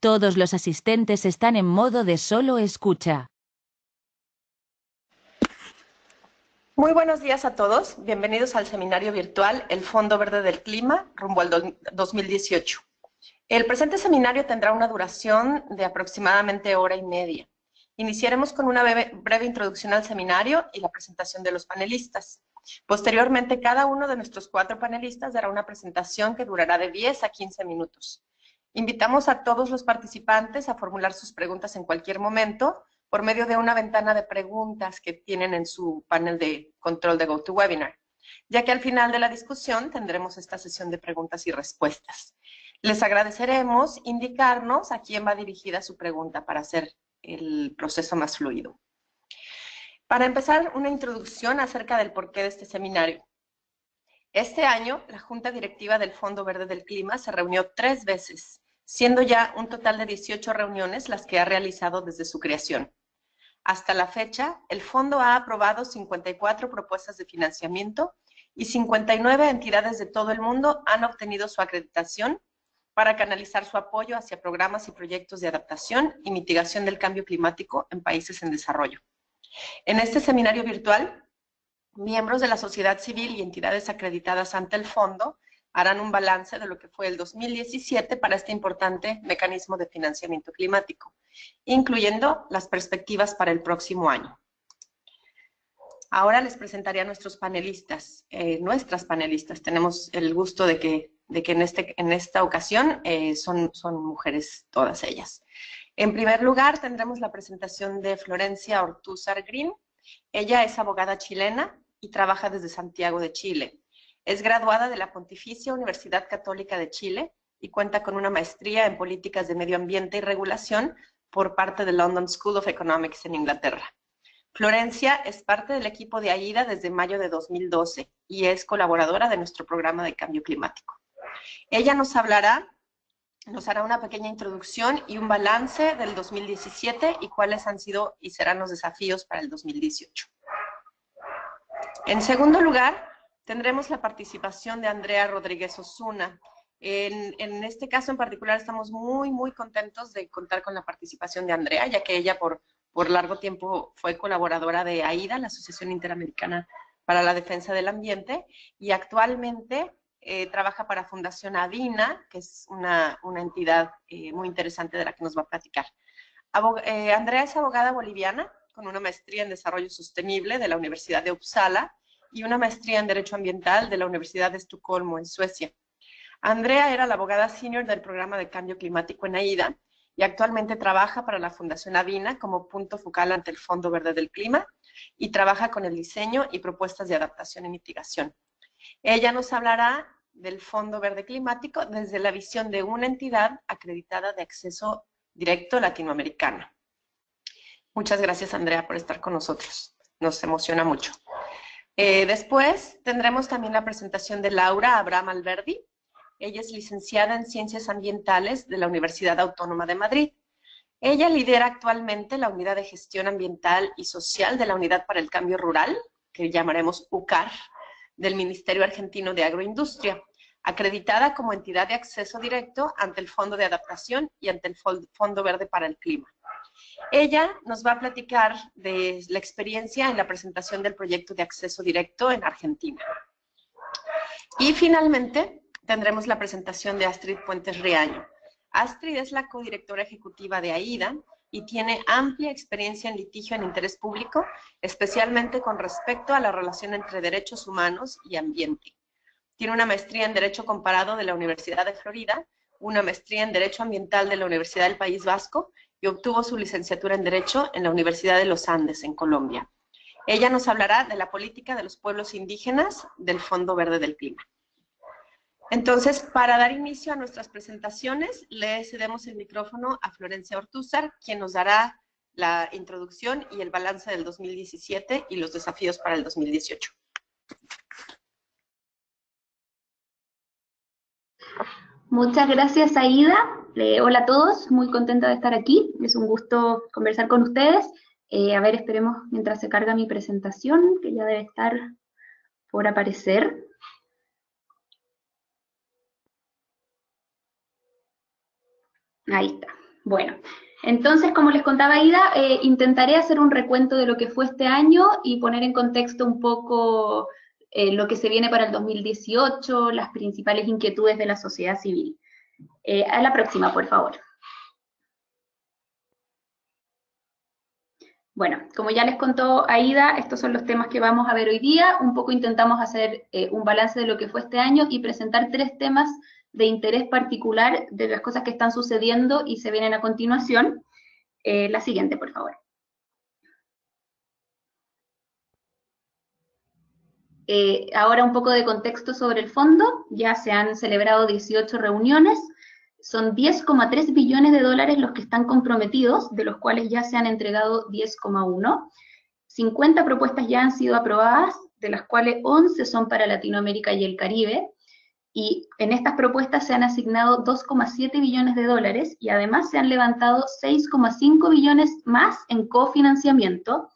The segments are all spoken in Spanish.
Todos los asistentes están en modo de solo escucha. Muy buenos días a todos. Bienvenidos al seminario virtual El Fondo Verde del Clima rumbo al 2018. El presente seminario tendrá una duración de aproximadamente hora y media. Iniciaremos con una breve introducción al seminario y la presentación de los panelistas. Posteriormente, cada uno de nuestros 4 panelistas dará una presentación que durará de 10 a 15 minutos. Invitamos a todos los participantes a formular sus preguntas en cualquier momento por medio de una ventana de preguntas que tienen en su panel de control de GoToWebinar, ya que al final de la discusión tendremos esta sesión de preguntas y respuestas. Les agradeceremos indicarnos a quién va dirigida su pregunta para hacer el proceso más fluido. Para empezar, una introducción acerca del porqué de este seminario. Este año, la Junta Directiva del Fondo Verde del Clima se reunió 3 veces, siendo ya un total de 18 reuniones las que ha realizado desde su creación. Hasta la fecha, el fondo ha aprobado 54 propuestas de financiamiento y 59 entidades de todo el mundo han obtenido su acreditación para canalizar su apoyo hacia programas y proyectos de adaptación y mitigación del cambio climático en países en desarrollo. En este seminario virtual, miembros de la sociedad civil y entidades acreditadas ante el fondo harán un balance de lo que fue el 2017 para este importante mecanismo de financiamiento climático, incluyendo las perspectivas para el próximo año. Ahora les presentaré a nuestros panelistas, nuestras panelistas. Tenemos el gusto de que en esta ocasión son mujeres todas ellas. En primer lugar, tendremos la presentación de Florencia Ortúzar Green. Ella es abogada chilena y trabaja desde Santiago de Chile. Es graduada de la Pontificia Universidad Católica de Chile y cuenta con una maestría en políticas de medio ambiente y regulación por parte de London School of Economics en Inglaterra. Florencia es parte del equipo de AIDA desde mayo de 2012 y es colaboradora de nuestro programa de cambio climático. Ella nos hará una pequeña introducción y un balance del 2017 y cuáles han sido y serán los desafíos para el 2018. En segundo lugar, tendremos la participación de Andrea Rodríguez Osuna. En este caso en particular estamos muy contentos de contar con la participación de Andrea, ya que ella por largo tiempo fue colaboradora de AIDA, la Asociación Interamericana para la Defensa del Ambiente, y actualmente trabaja para Fundación Adina, que es una entidad muy interesante de la que nos va a platicar. Andrea es abogada boliviana con una maestría en Desarrollo Sostenible de la Universidad de Uppsala y una maestría en Derecho Ambiental de la Universidad de Estocolmo, en Suecia. Andrea era la abogada senior del programa de cambio climático en AIDA y actualmente trabaja para la Fundación Adina como punto focal ante el Fondo Verde del Clima y trabaja con el diseño y propuestas de adaptación y mitigación. Ella nos hablará del Fondo Verde Climático desde la visión de una entidad acreditada de acceso directo latinoamericano. Muchas gracias, Andrea, por estar con nosotros. Nos emociona mucho. Después tendremos también la presentación de Laura Abraham Alberdi. Ella es licenciada en Ciencias Ambientales de la Universidad Autónoma de Madrid. Ella lidera actualmente la Unidad de Gestión Ambiental y Social de la Unidad para el Cambio Rural, que llamaremos UCAR, del Ministerio Argentino de Agroindustria, acreditada como entidad de acceso directo ante el Fondo de Adaptación y ante el Fondo Verde para el Clima. Ella nos va a platicar de la experiencia en la presentación del proyecto de acceso directo en Argentina. Y finalmente tendremos la presentación de Astrid Puentes Riaño. Astrid es la codirectora ejecutiva de AIDA y tiene amplia experiencia en litigio en interés público, especialmente con respecto a la relación entre derechos humanos y ambiente. Tiene una maestría en Derecho Comparado de la Universidad de Florida, una maestría en Derecho Ambiental de la Universidad del País Vasco y obtuvo su licenciatura en Derecho en la Universidad de los Andes, en Colombia. Ella nos hablará de la política de los pueblos indígenas del Fondo Verde del Clima. Entonces, para dar inicio a nuestras presentaciones, le cedemos el micrófono a Florencia Ortúzar, quien nos dará la introducción y el balance del 2017 y los desafíos para el 2018. Muchas gracias, Aida. Hola a todos, muy contenta de estar aquí. Es un gusto conversar con ustedes. A ver, esperemos mientras se carga mi presentación, que ya debe estar por aparecer. Ahí está. Bueno, entonces, como les contaba Aida, intentaré hacer un recuento de lo que fue este año y poner en contexto un poco lo que se viene para el 2018, las principales inquietudes de la sociedad civil. A la próxima, por favor. Bueno, como ya les contó Aida, estos son los temas que vamos a ver hoy día. Un poco intentamos hacer un balance de lo que fue este año y presentar 3 temas de interés particular de las cosas que están sucediendo y se vienen a continuación. La siguiente, por favor. Ahora un poco de contexto sobre el fondo. Ya se han celebrado 18 reuniones. Son 10,3 billones de dólares los que están comprometidos, de los cuales ya se han entregado 10,1. 50 propuestas ya han sido aprobadas, de las cuales 11 son para Latinoamérica y el Caribe. Y en estas propuestas se han asignado 2,7 billones de dólares y además se han levantado 6,5 billones más en cofinanciamiento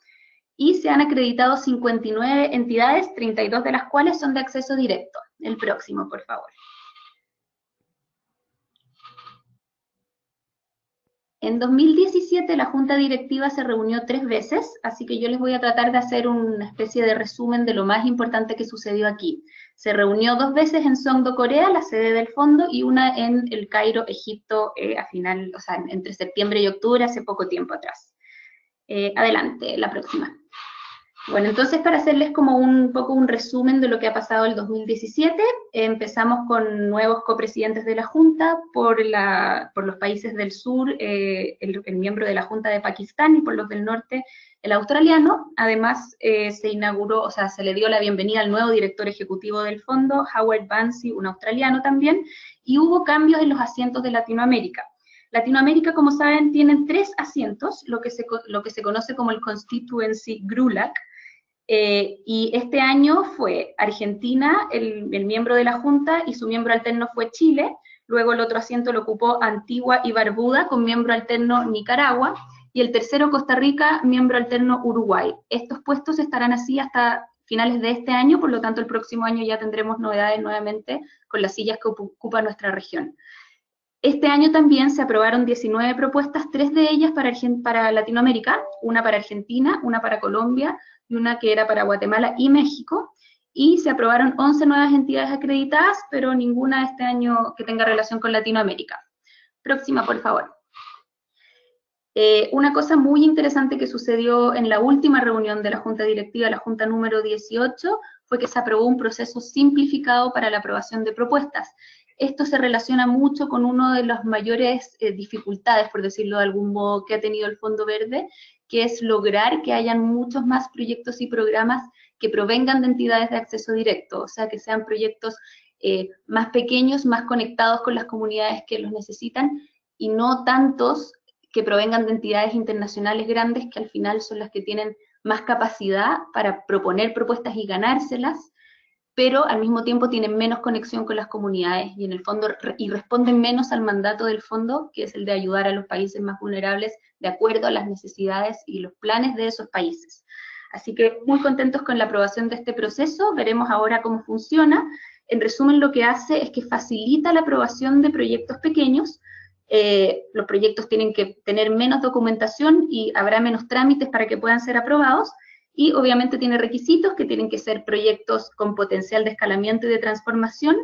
y se han acreditado 59 entidades, 32 de las cuales son de acceso directo. El próximo, por favor. En 2017 la Junta Directiva se reunió 3 veces, así que yo les voy a tratar de hacer una especie de resumen de lo más importante que sucedió aquí. Se reunió 2 veces en Songdo, Corea, la sede del fondo, y una en El Cairo, Egipto, entre septiembre y octubre, hace poco tiempo atrás. Adelante, la próxima. Bueno, entonces para hacerles como un poco un resumen de lo que ha pasado el 2017, empezamos con nuevos copresidentes de la Junta por los países del sur, el miembro de la Junta de Pakistán, y por los del norte, el australiano. Además, se inauguró, o sea, se le dio la bienvenida al nuevo director ejecutivo del fondo, Howard Bansi, un australiano también, y hubo cambios en los asientos de Latinoamérica. Latinoamérica, como saben, tienen 3 asientos, lo que se conoce como el Constituency GRULAC, y este año fue Argentina, el miembro de la Junta, y su miembro alterno fue Chile. Luego el otro asiento lo ocupó Antigua y Barbuda, con miembro alterno Nicaragua, y el tercero Costa Rica, miembro alterno Uruguay. Estos puestos estarán así hasta finales de este año, por lo tanto el próximo año ya tendremos novedades nuevamente con las sillas que ocupa nuestra región. Este año también se aprobaron 19 propuestas, 3 de ellas para Latinoamérica, una para Argentina, una para Colombia y una que era para Guatemala y México, y se aprobaron 11 nuevas entidades acreditadas, pero ninguna este año que tenga relación con Latinoamérica. Próxima, por favor. Una cosa muy interesante que sucedió en la última reunión de la Junta Directiva, la Junta número 18, fue que se aprobó un proceso simplificado para la aprobación de propuestas. Esto se relaciona mucho con una de las mayores dificultades, por decirlo de algún modo, que ha tenido el Fondo Verde, que es lograr que hayan muchos más proyectos y programas que provengan de entidades de acceso directo, o sea, que sean proyectos más pequeños, más conectados con las comunidades que los necesitan, y no tantos que provengan de entidades internacionales grandes, que al final son las que tienen más capacidad para proponer propuestas y ganárselas, pero al mismo tiempo tienen menos conexión con las comunidades y en el fondo y responden menos al mandato del fondo, que es el de ayudar a los países más vulnerables de acuerdo a las necesidades y los planes de esos países. Así que muy contentos con la aprobación de este proceso, veremos ahora cómo funciona. En resumen, lo que hace es que facilita la aprobación de proyectos pequeños. Los proyectos tienen que tener menos documentación y habrá menos trámites para que puedan ser aprobados, y obviamente tiene requisitos que tienen que ser proyectos con potencial de escalamiento y de transformación,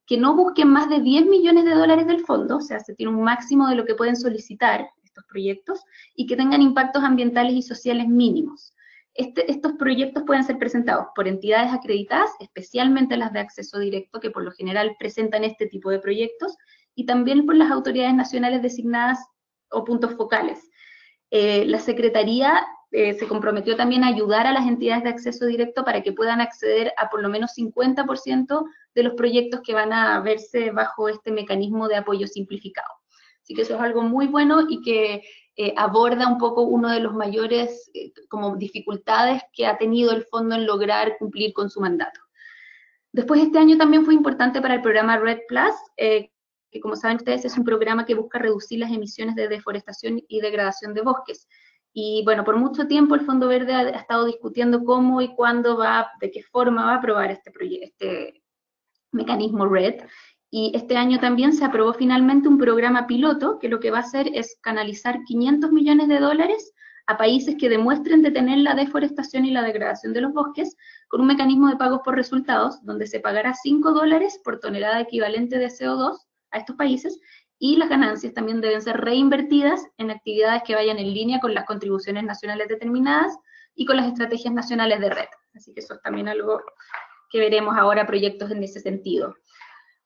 que no busquen más de 10 millones de dólares del fondo, o sea, se tiene un máximo de lo que pueden solicitar estos proyectos, y que tengan impactos ambientales y sociales mínimos. Estos proyectos pueden ser presentados por entidades acreditadas, especialmente las de acceso directo, que por lo general presentan este tipo de proyectos, y también por las autoridades nacionales designadas o puntos focales. La Secretaría se comprometió también a ayudar a las entidades de acceso directo para que puedan acceder a por lo menos 50% de los proyectos que van a verse bajo este mecanismo de apoyo simplificado. Así que eso es algo muy bueno y que aborda un poco uno de los mayores como dificultades que ha tenido el fondo en lograr cumplir con su mandato. Después, este año también fue importante para el programa REDD+, que como saben ustedes es un programa que busca reducir las emisiones de deforestación y degradación de bosques. Y bueno, por mucho tiempo el Fondo Verde ha estado discutiendo cómo y cuándo de qué forma va a aprobar este mecanismo REDD, Y este año también se aprobó finalmente un programa piloto que lo que va a hacer es canalizar 500 millones de dólares a países que demuestren detener la deforestación y la degradación de los bosques con un mecanismo de pagos por resultados, donde se pagará $5 por tonelada equivalente de CO2 a estos países, y las ganancias también deben ser reinvertidas en actividades que vayan en línea con las contribuciones nacionales determinadas y con las estrategias nacionales de red. Así que eso es también algo que veremos ahora, proyectos en ese sentido.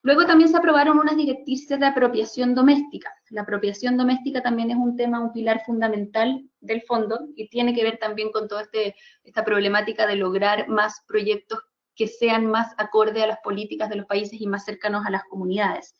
Luego también se aprobaron unas directrices de apropiación doméstica. La apropiación doméstica también es un tema, un pilar fundamental del fondo y tiene que ver también con toda esta problemática de lograr más proyectos que sean más acorde a las políticas de los países y más cercanos a las comunidades.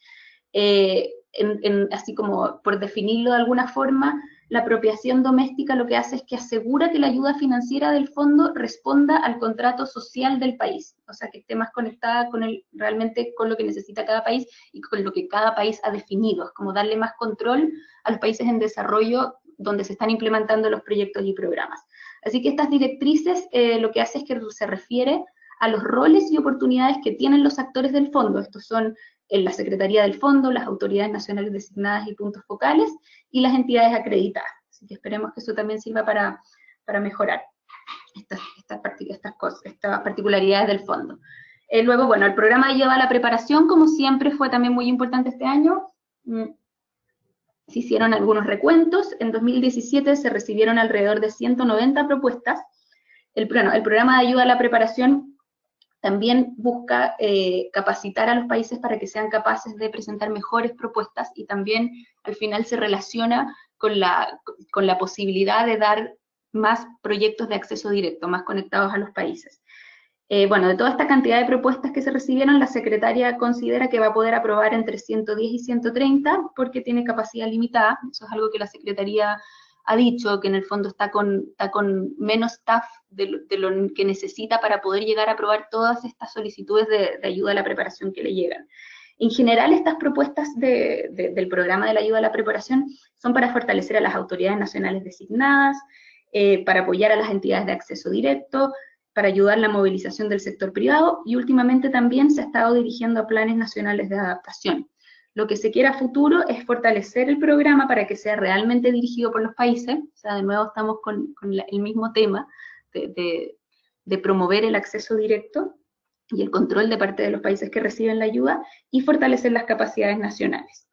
Así como por definirlo de alguna forma, la apropiación doméstica lo que hace es que asegura que la ayuda financiera del fondo responda al contrato social del país, o sea, que esté más conectada realmente con lo que necesita cada país y con lo que cada país ha definido. Es como darle más control a los países en desarrollo donde se están implementando los proyectos y programas. Así que estas directrices lo que hace es que se refiere a los roles y oportunidades que tienen los actores del fondo. Estos son la Secretaría del Fondo, las autoridades nacionales designadas y puntos focales, y las entidades acreditadas. Así que esperemos que eso también sirva para mejorar estas particularidades del fondo. Luego, bueno, el programa lleva a la preparación, como siempre, fue también muy importante este año. Se hicieron algunos recuentos. En 2017 se recibieron alrededor de 190 propuestas. El programa de ayuda a la preparación también busca capacitar a los países para que sean capaces de presentar mejores propuestas, y también al final se relaciona con la posibilidad de dar más proyectos de acceso directo, más conectados a los países. Bueno, de toda esta cantidad de propuestas que se recibieron, la secretaria considera que va a poder aprobar entre 110 y 130 porque tiene capacidad limitada. Eso es algo que la secretaría ha dicho, que en el fondo está con menos staff de lo que necesita para poder llegar a aprobar todas estas solicitudes de ayuda a la preparación que le llegan. En general, estas propuestas del programa de la ayuda a la preparación son para fortalecer a las autoridades nacionales designadas, para apoyar a las entidades de acceso directo, para ayudar la movilización del sector privado, y últimamente también se ha estado dirigiendo a planes nacionales de adaptación. Lo que se quiere a futuro es fortalecer el programa para que sea realmente dirigido por los países. O sea, de nuevo estamos con el mismo tema de promover el acceso directo y el control de parte de los países que reciben la ayuda, y fortalecer las capacidades nacionales.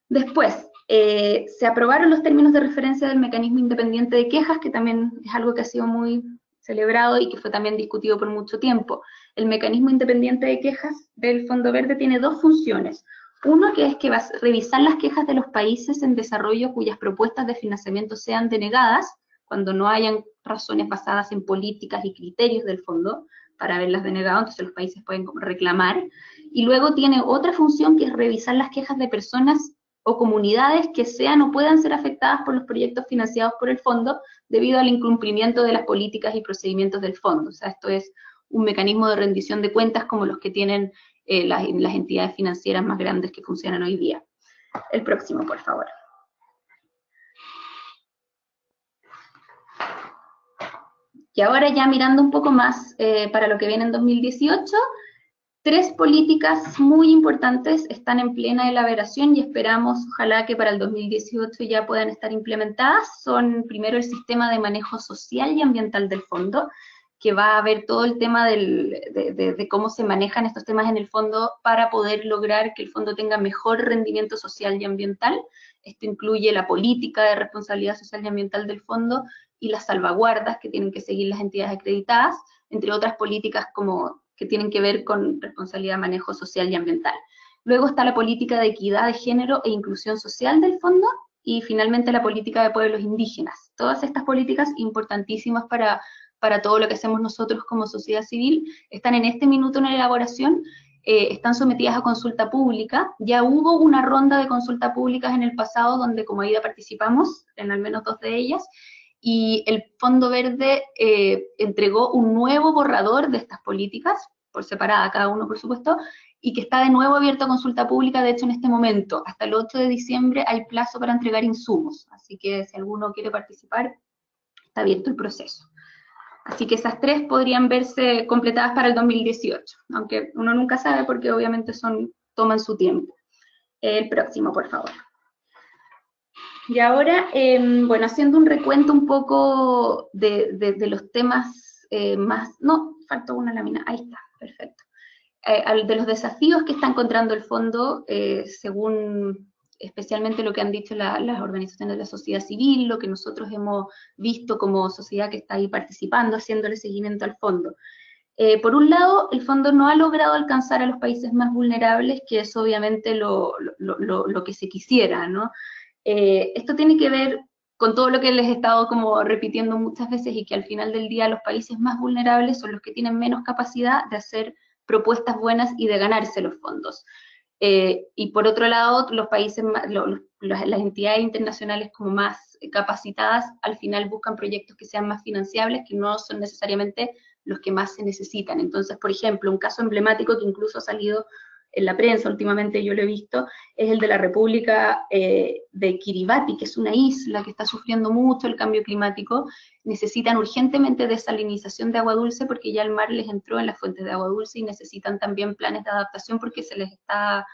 Después, se aprobaron los términos de referencia del mecanismo independiente de quejas, que también es algo que ha sido muy celebrado y que fue también discutido por mucho tiempo. El mecanismo independiente de quejas del Fondo Verde tiene dos funciones. Uno, que es que va a revisar las quejas de los países en desarrollo cuyas propuestas de financiamiento sean denegadas, cuando no hayan razones basadas en políticas y criterios del fondo para haberlas denegado, entonces los países pueden reclamar. Y luego tiene otra función, que es revisar las quejas de personas o comunidades que sean o puedan ser afectadas por los proyectos financiados por el fondo debido al incumplimiento de las políticas y procedimientos del fondo. O sea, esto es un mecanismo de rendición de cuentas como los que tienen las entidades financieras más grandes que funcionan hoy día. El próximo, por favor. Y ahora ya mirando un poco más para lo que viene en 2018, 3 políticas muy importantes están en plena elaboración y esperamos, ojalá, que para el 2018 ya puedan estar implementadas. Son, primero, el sistema de manejo social y ambiental del fondo, que va a ver todo el tema de cómo se manejan estos temas en el fondo para poder lograr que el fondo tenga mejor rendimiento social y ambiental. Esto incluye la política de responsabilidad social y ambiental del fondo y las salvaguardas que tienen que seguir las entidades acreditadas, entre otras políticas que tienen que ver con responsabilidad, manejo social y ambiental. Luego está la política de equidad de género e inclusión social del fondo, y finalmente la política de pueblos indígenas. Todas estas políticas, importantísimas para todo lo que hacemos nosotros como sociedad civil, están en este minuto en elaboración, están sometidas a consulta pública. Ya hubo una ronda de consulta públicas en el pasado donde como AIDA participamos en al menos 2 de ellas, y el Fondo Verde entregó un nuevo borrador de estas políticas, por separada cada uno por supuesto, y que está de nuevo abierto a consulta pública. De hecho, en este momento, hasta el 8 de diciembre, hay plazo para entregar insumos, así que si alguno quiere participar, está abierto el proceso. Así que esas 3 podrían verse completadas para el 2018, aunque uno nunca sabe porque obviamente son toman su tiempo. El próximo, por favor. Y ahora, bueno, haciendo un recuento un poco de los temas más... No, faltó una lámina, ahí está, perfecto. De los desafíos que está encontrando el fondo, según especialmente lo que han dicho las organizaciones de la sociedad civil, lo que nosotros hemos visto como sociedad que está ahí participando, haciéndole seguimiento al fondo. Por un lado, el fondo no ha logrado alcanzar a los países más vulnerables, que es obviamente lo que se quisiera, ¿no? Esto tiene que ver con todo lo que les he estado como repitiendo muchas veces y que al final del día los países más vulnerables son los que tienen menos capacidad de hacer propuestas buenas y de ganarse los fondos. Y por otro lado, los países, las entidades internacionales como más capacitadas, al final buscan proyectos que sean más financiables, que no son necesariamente los que más se necesitan. Entonces, por ejemplo, un caso emblemático que incluso ha salido en la prensa, últimamente yo lo he visto, es el de la República de Kiribati, que es una isla que está sufriendo mucho el cambio climático. Necesitan urgentemente desalinización de agua dulce porque ya el mar les entró en las fuentes de agua dulce y necesitan también planes de adaptación porque se les está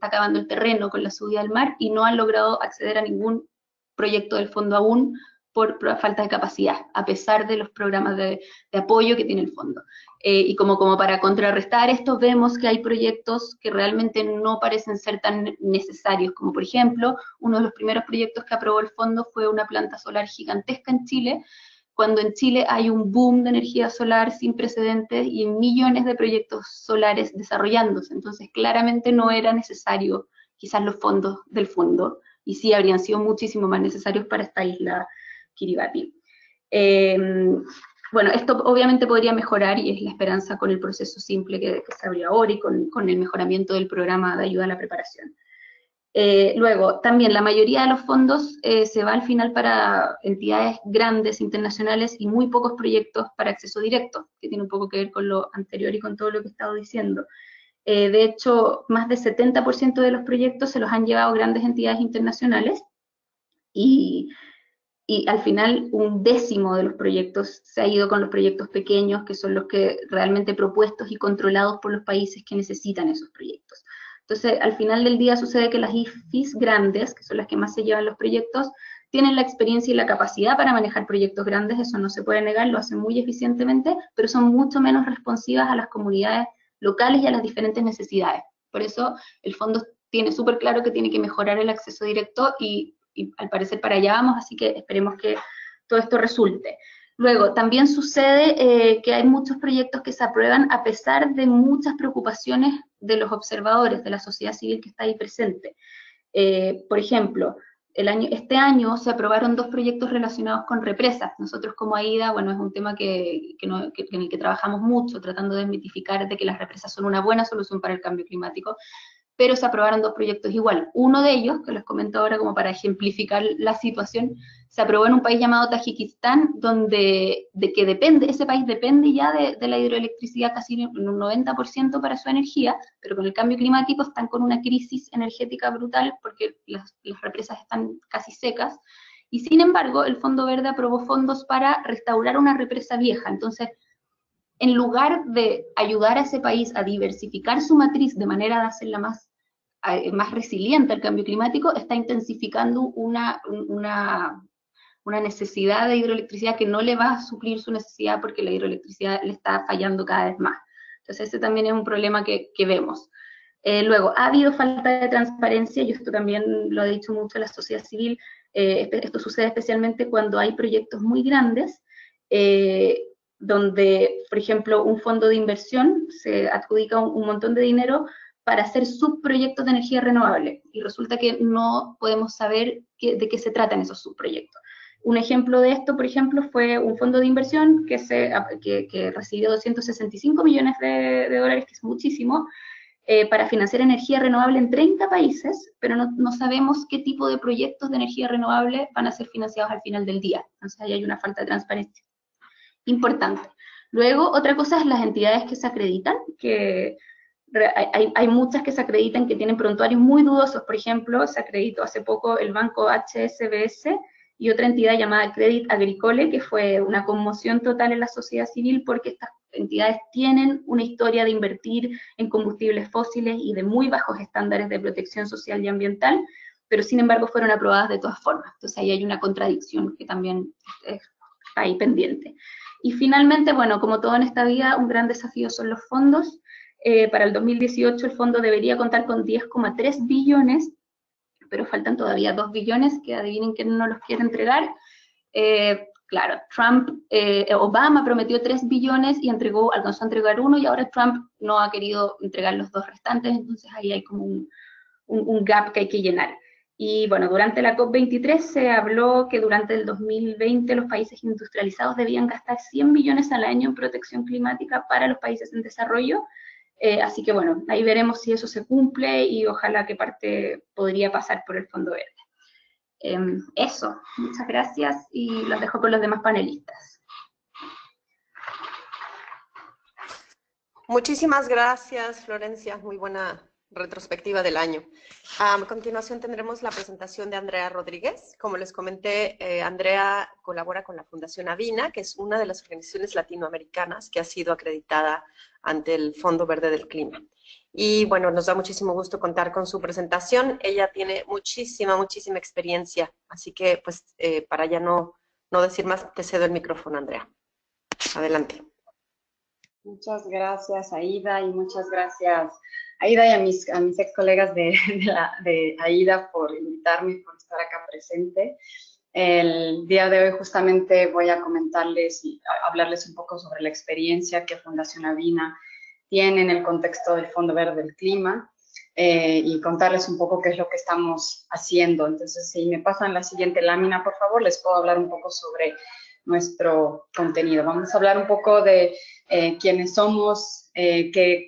acabando el terreno con la subida al mar y no han logrado acceder a ningún proyecto del fondo aún por falta de capacidad, a pesar de los programas de apoyo que tiene el fondo. Y como para contrarrestar esto, vemos que hay proyectos que realmente no parecen ser tan necesarios, como por ejemplo, uno de los primeros proyectos que aprobó el fondo fue una planta solar gigantesca en Chile, cuando en Chile hay un boom de energía solar sin precedentes y millones de proyectos solares desarrollándose. Entonces, claramente no era necesario quizás los fondos del fondo, y sí habrían sido muchísimo más necesarios para esta isla Kiribati. Bueno, esto obviamente podría mejorar y es la esperanza con el proceso simple que se abrió ahora y con el mejoramiento del programa de ayuda a la preparación. Luego, también la mayoría de los fondos se va al final para entidades grandes, internacionales, y muy pocos proyectos para acceso directo, que tiene un poco que ver con lo anterior y con todo lo que he estado diciendo. De hecho, más del 70% de los proyectos se los han llevado grandes entidades internacionales y al final un décimo de los proyectos se ha ido con los proyectos pequeños, que son los que realmente propuestos y controlados por los países que necesitan esos proyectos. Entonces, al final del día sucede que las IFIs grandes, que son las que más se llevan los proyectos, tienen la experiencia y la capacidad para manejar proyectos grandes, eso no se puede negar, lo hacen muy eficientemente, pero son mucho menos responsivas a las comunidades locales y a las diferentes necesidades. Por eso, el fondo tiene súper claro que tiene que mejorar el acceso directo y al parecer para allá vamos, así que esperemos que todo esto resulte. Luego, también sucede que hay muchos proyectos que se aprueban a pesar de muchas preocupaciones de los observadores, de la sociedad civil que está ahí presente. Por ejemplo, este año se aprobaron 2 proyectos relacionados con represas. Nosotros como AIDA, bueno, es un tema en el que trabajamos mucho, tratando de desmitificar de que las represas son una buena solución para el cambio climático, pero se aprobaron 2 proyectos igual. Uno de ellos, que les comento ahora como para ejemplificar la situación, se aprobó en un país llamado Tayikistán, ese país depende ya de la hidroelectricidad casi en un 90% para su energía, pero con el cambio climático están con una crisis energética brutal porque las represas están casi secas, y sin embargo el Fondo Verde aprobó fondos para restaurar una represa vieja. Entonces, en lugar de ayudar a ese país a diversificar su matriz de manera de hacerla más resiliente al cambio climático, está intensificando una necesidad de hidroelectricidad que no le va a suplir su necesidad porque la hidroelectricidad le está fallando cada vez más. Entonces ese también es un problema que vemos. Luego, ha habido falta de transparencia, y esto también lo ha dicho mucho la sociedad civil, esto sucede especialmente cuando hay proyectos muy grandes, donde, por ejemplo, un fondo de inversión se adjudica un montón de dinero para hacer subproyectos de energía renovable, y resulta que no podemos saber de qué se tratan esos subproyectos. Un ejemplo de esto, por ejemplo, fue un fondo de inversión que recibió 265 millones de dólares, que es muchísimo, para financiar energía renovable en 30 países, pero no sabemos qué tipo de proyectos de energía renovable van a ser financiados al final del día. Entonces ahí hay una falta de transparencia importante. Luego, otra cosa es las entidades que se acreditan, que hay muchas que se acreditan que tienen prontuarios muy dudosos. Por ejemplo, se acreditó hace poco el banco HSBC y otra entidad llamada Crédit Agricole, que fue una conmoción total en la sociedad civil porque entidades tienen una historia de invertir en combustibles fósiles y de muy bajos estándares de protección social y ambiental, pero sin embargo fueron aprobadas de todas formas. Entonces ahí hay una contradicción que también está ahí pendiente. Y finalmente, bueno, como todo en esta vida, un gran desafío son los fondos. Para el 2018 el fondo debería contar con 10,3 billones, pero faltan todavía 2 billones, que adivinen quién no los quiere entregar. Claro, Obama prometió 3 billones y alcanzó a entregar 1, y ahora Trump no ha querido entregar los 2 restantes, entonces ahí hay como un gap que hay que llenar. Y bueno, durante la COP23 se habló que durante el 2020 los países industrializados debían gastar 100 billones al año en protección climática para los países en desarrollo. Así que bueno, ahí veremos si eso se cumple y ojalá que parte podría pasar por el Fondo Verde. Eso, muchas gracias y los dejo con los demás panelistas. Muchísimas gracias, Florencia. Muy buena retrospectiva del año. A continuación tendremos la presentación de Andrea Rodríguez. Como les comenté, Andrea colabora con la Fundación Avina, que es una de las organizaciones latinoamericanas que ha sido acreditada ante el Fondo Verde del Clima. Y bueno, nos da muchísimo gusto contar con su presentación. Ella tiene muchísima experiencia, así que pues para ya no decir más, te cedo el micrófono, Andrea. Adelante. Muchas gracias, Aida, y muchas gracias, Aida, y a mis ex colegas de AIDA por invitarme, por estar acá presente. El día de hoy justamente voy a comentarles y hablarles un poco sobre la experiencia que Fundación Avina tiene en el contexto del Fondo Verde del Clima y contarles un poco qué es lo que estamos haciendo. Entonces, si me pasan la siguiente lámina, por favor, les puedo hablar un poco sobre nuestro contenido. Vamos a hablar un poco de quiénes somos,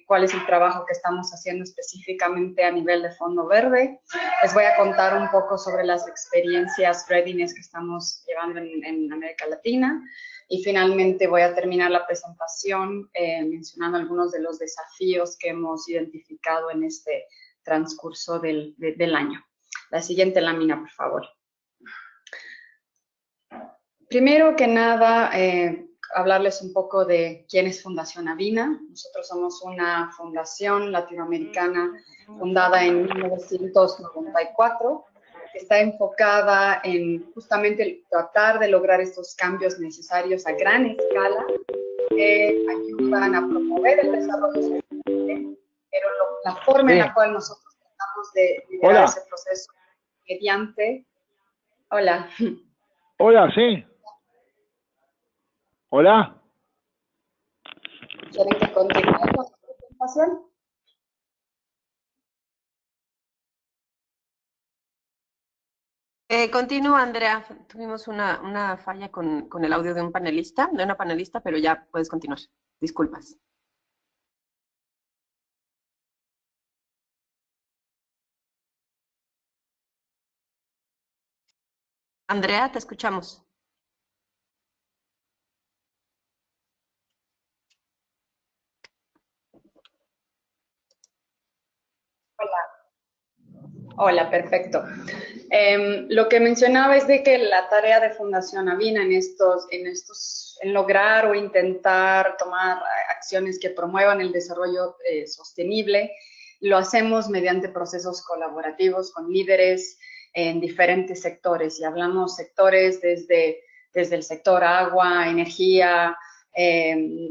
cuál es el trabajo que estamos haciendo específicamente a nivel de Fondo Verde. Les voy a contar un poco sobre las experiencias readiness que estamos llevando en América Latina. Y finalmente voy a terminar la presentación mencionando algunos de los desafíos que hemos identificado en este transcurso del año. La siguiente lámina, por favor. Primero que nada, hablarles un poco de quién es Fundación Avina. Nosotros somos una fundación latinoamericana fundada en 1994, que está enfocada en justamente tratar de lograr estos cambios necesarios a gran escala que ayudan a promover el desarrollo sostenible, pero la forma en la cual nosotros tratamos de liderar ese proceso mediante... Hola. Hola, sí. Hola. ¿Quieren que continúe con la presentación? Continúa, Andrea. Tuvimos una falla con el audio de una panelista, pero ya puedes continuar. Disculpas. Andrea, te escuchamos. Hola, perfecto. Lo que mencionaba es de que la tarea de Fundación Avina en lograr o intentar tomar acciones que promuevan el desarrollo sostenible, lo hacemos mediante procesos colaborativos con líderes en diferentes sectores. Y hablamos sectores desde el sector agua, energía,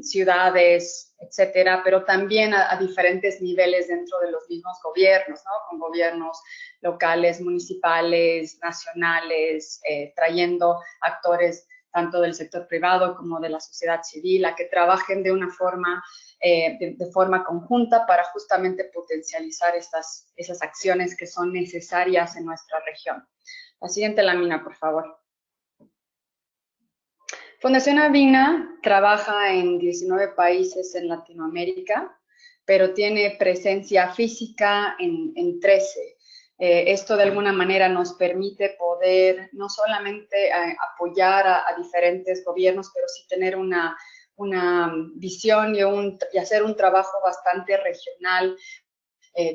ciudades, etcétera, pero también a diferentes niveles dentro de los mismos gobiernos, ¿no? Con gobiernos locales, municipales, nacionales, trayendo actores tanto del sector privado como de la sociedad civil a que trabajen de una forma, de forma conjunta para justamente potencializar esas acciones que son necesarias en nuestra región. La siguiente lámina, por favor. Fundación Avina trabaja en 19 países en Latinoamérica, pero tiene presencia física en 13. Esto de alguna manera nos permite poder no solamente apoyar a diferentes gobiernos, pero sí tener una visión y hacer un trabajo bastante regional,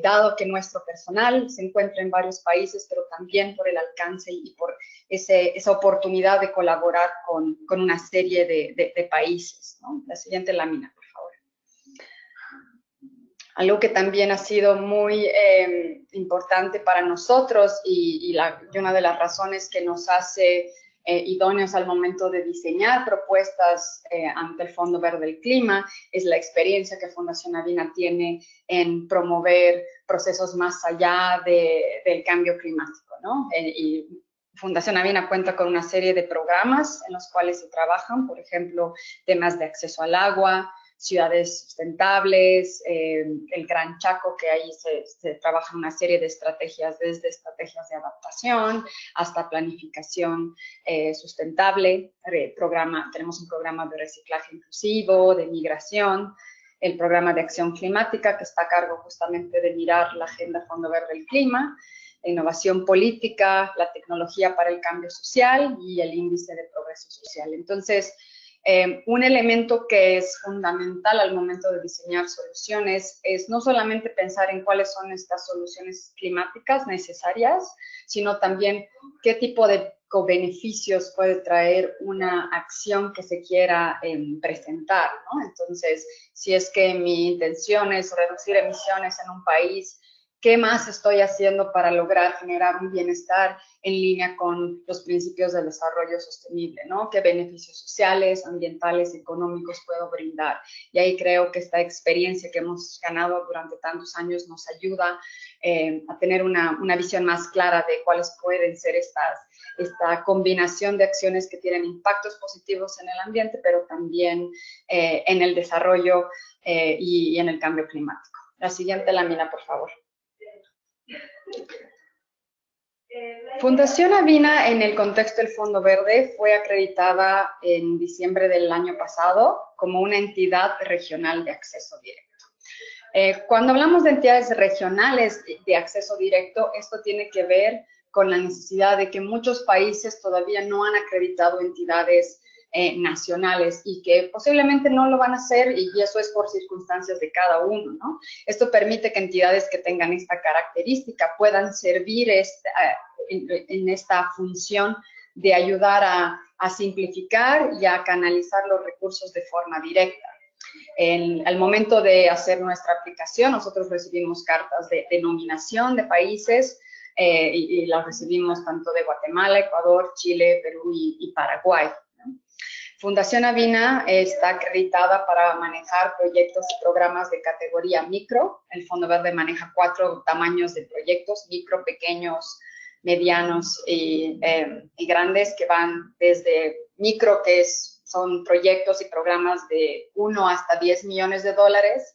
dado que nuestro personal se encuentra en varios países, pero también por el alcance y por esa oportunidad de colaborar con una serie de países, ¿no? La siguiente lámina, por Algo que también ha sido muy importante para nosotros y una de las razones que nos hace idóneos al momento de diseñar propuestas ante el Fondo Verde del Clima es la experiencia que Fundación Avina tiene en promover procesos más allá del cambio climático, ¿no? Y Fundación Avina cuenta con una serie de programas en los cuales se trabajan, por ejemplo, temas de acceso al agua, ciudades sustentables, el Gran Chaco, que ahí se trabaja una serie de estrategias, desde estrategias de adaptación hasta planificación sustentable. Tenemos un programa de reciclaje inclusivo, de migración, el programa de acción climática, que está a cargo justamente de mirar la Agenda Fondo Verde del Clima, la innovación política, la tecnología para el cambio social y el índice de progreso social. Entonces, un elemento que es fundamental al momento de diseñar soluciones es no solamente pensar en cuáles son estas soluciones climáticas necesarias, sino también qué tipo de beneficios puede traer una acción que se quiera presentar, ¿no? Entonces, si es que mi intención es reducir emisiones en un país, ¿qué más estoy haciendo para lograr generar un bienestar en línea con los principios del desarrollo sostenible, ¿no? ¿Qué beneficios sociales, ambientales, económicos puedo brindar? Y ahí creo que esta experiencia que hemos ganado durante tantos años nos ayuda a tener una visión más clara de cuáles pueden ser esta combinación de acciones que tienen impactos positivos en el ambiente, pero también en el desarrollo y en el cambio climático. La siguiente lámina, por favor. Fundación Avina, en el contexto del Fondo Verde, fue acreditada en diciembre del año pasado como una entidad regional de acceso directo. Cuando hablamos de entidades regionales de acceso directo, esto tiene que ver con la necesidad de que muchos países todavía no han acreditado entidades nacionales y que posiblemente no lo van a hacer y eso es por circunstancias de cada uno, ¿no? Esto permite que entidades que tengan esta característica puedan servir en esta función de ayudar a simplificar y a canalizar los recursos de forma directa. Al momento de hacer nuestra aplicación, nosotros recibimos cartas de nominación de países y las recibimos tanto de Guatemala, Ecuador, Chile, Perú y Paraguay. Fundación Avina está acreditada para manejar proyectos y programas de categoría micro. El Fondo Verde maneja 4 tamaños de proyectos, micro, pequeños, medianos y grandes, que van desde micro, que son proyectos y programas de 1 hasta 10 millones de dólares.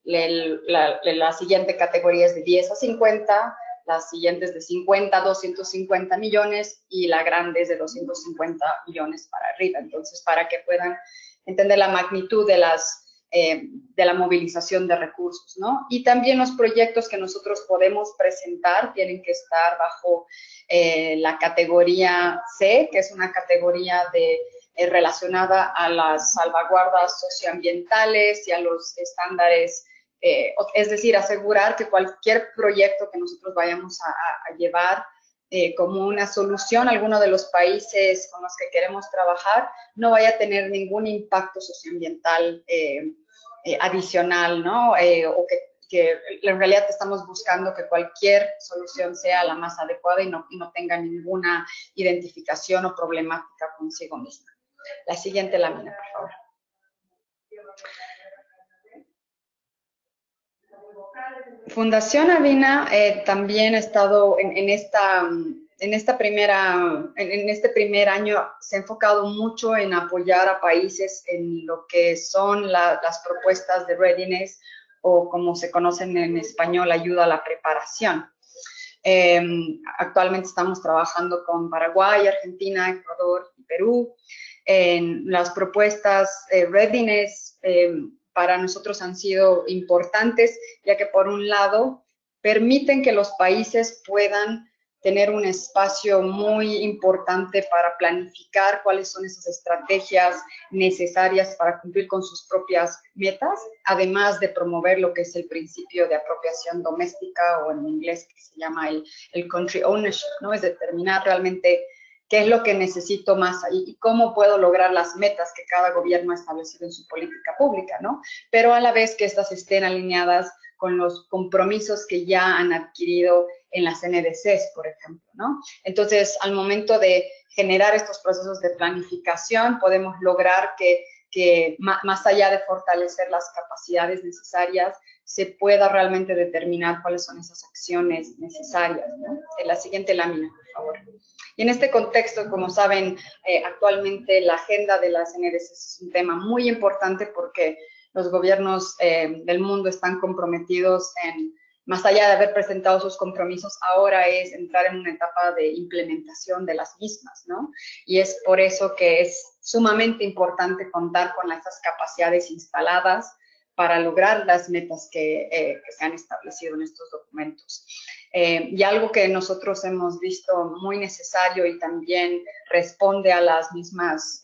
La siguiente categoría es de 10 a 50, las siguientes de 50 a 250 millones y la grande es de 250 millones para arriba. Entonces, para que puedan entender la magnitud de la movilización de recursos, ¿no? Y también los proyectos que nosotros podemos presentar tienen que estar bajo la categoría C, que es una categoría relacionada a las salvaguardas socioambientales y a los estándares. Es decir, asegurar que cualquier proyecto que nosotros vayamos a llevar como una solución a alguno de los países con los que queremos trabajar no vaya a tener ningún impacto socioambiental adicional, ¿no? O que en realidad estamos buscando que cualquier solución sea la más adecuada y no tenga ninguna identificación o problemática consigo misma. La siguiente lámina, por favor. Fundación Avina también ha estado en este primer año, se ha enfocado mucho en apoyar a países en lo que son las propuestas de readiness, o como se conocen en español, ayuda a la preparación. Actualmente estamos trabajando con Paraguay, Argentina, Ecuador y Perú en las propuestas readiness. Para nosotros han sido importantes, ya que por un lado permiten que los países puedan tener un espacio muy importante para planificar cuáles son esas estrategias necesarias para cumplir con sus propias metas, además de promover lo que es el principio de apropiación doméstica, o en inglés que se llama el country ownership, ¿no? Es determinar realmente qué es lo que necesito más y cómo puedo lograr las metas que cada gobierno ha establecido en su política pública, ¿no? Pero a la vez que estas estén alineadas con los compromisos que ya han adquirido en las NDCs, por ejemplo, ¿no? Entonces, al momento de generar estos procesos de planificación, podemos lograr que más allá de fortalecer las capacidades necesarias, se pueda realmente determinar cuáles son esas acciones necesarias, ¿no? En la siguiente lámina, por favor. Y en este contexto, como saben, actualmente la agenda de las NDCs es un tema muy importante porque los gobiernos del mundo están comprometidos en, más allá de haber presentado sus compromisos, ahora es entrar en una etapa de implementación de las mismas, ¿no? Y es por eso que es sumamente importante contar con esas capacidades instaladas para lograr las metas que se han establecido en estos documentos. Y algo que nosotros hemos visto muy necesario y también responde a las mismas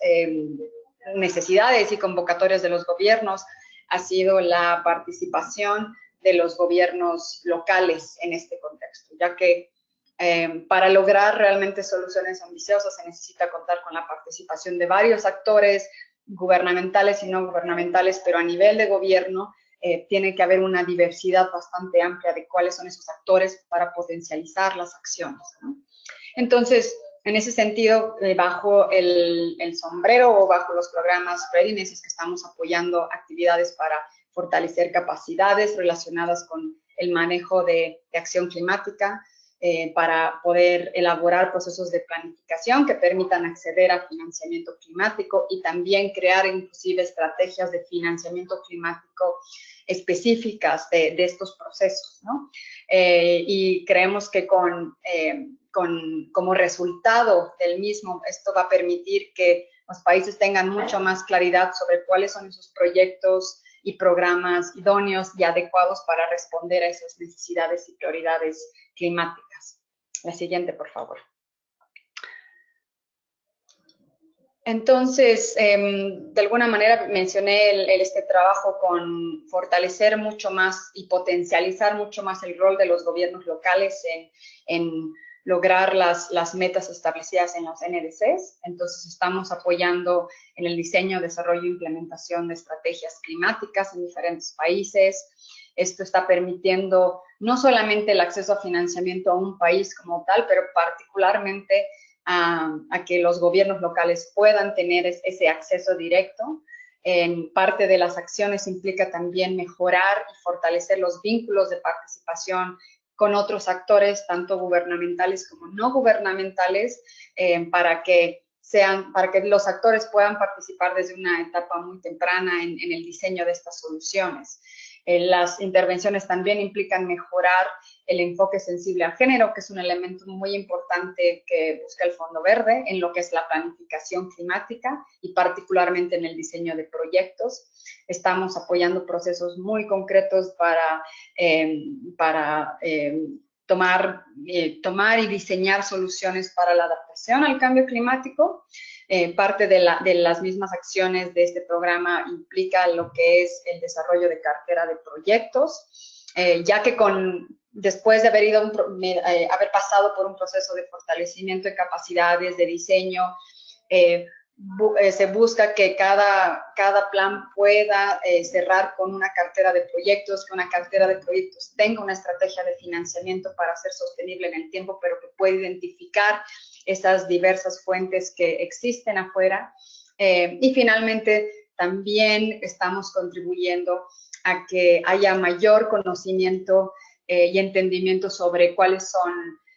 necesidades y convocatorias de los gobiernos ha sido la participación de los gobiernos locales en este contexto, ya que para lograr realmente soluciones ambiciosas se necesita contar con la participación de varios actores gubernamentales y no gubernamentales, pero a nivel de gobierno tiene que haber una diversidad bastante amplia de cuáles son esos actores para potencializar las acciones, ¿no? Entonces, en ese sentido, bajo el sombrero o bajo los programas Readiness es que estamos apoyando actividades para fortalecer capacidades relacionadas con el manejo de acción climática, para poder elaborar procesos de planificación que permitan acceder a financiamiento climático y también crear inclusive estrategias de financiamiento climático específicas de estos procesos, ¿no? Y creemos que como resultado del mismo, esto va a permitir que los países tengan mucho más claridad sobre cuáles son esos proyectos y programas idóneos y adecuados para responder a esas necesidades y prioridades climáticas. La siguiente, por favor. Entonces, de alguna manera mencioné este trabajo con fortalecer mucho más y potencializar mucho más el rol de los gobiernos locales en lograr las metas establecidas en los NDCs. Entonces, estamos apoyando en el diseño, desarrollo e implementación de estrategias climáticas en diferentes países. Esto está permitiendo no solamente el acceso a financiamiento a un país como tal, pero particularmente a que los gobiernos locales puedan tener ese acceso directo. En parte de las acciones implica también mejorar y fortalecer los vínculos de participación con otros actores, tanto gubernamentales como no gubernamentales, para que los actores puedan participar desde una etapa muy temprana en el diseño de estas soluciones. Las intervenciones también implican mejorar el enfoque sensible al género, que es un elemento muy importante que busca el Fondo Verde en lo que es la planificación climática y particularmente en el diseño de proyectos. Estamos apoyando procesos muy concretos para tomar y diseñar soluciones para la adaptación al cambio climático. Parte de las mismas acciones de este programa implica lo que es el desarrollo de cartera de proyectos, ya que después de haber pasado por un proceso de fortalecimiento de capacidades, de diseño, se busca que cada plan pueda cerrar con una cartera de proyectos, que una cartera de proyectos tenga una estrategia de financiamiento para ser sostenible en el tiempo, pero que pueda identificar esas diversas fuentes que existen afuera. Y finalmente, también estamos contribuyendo a que haya mayor conocimiento y entendimiento sobre cuáles son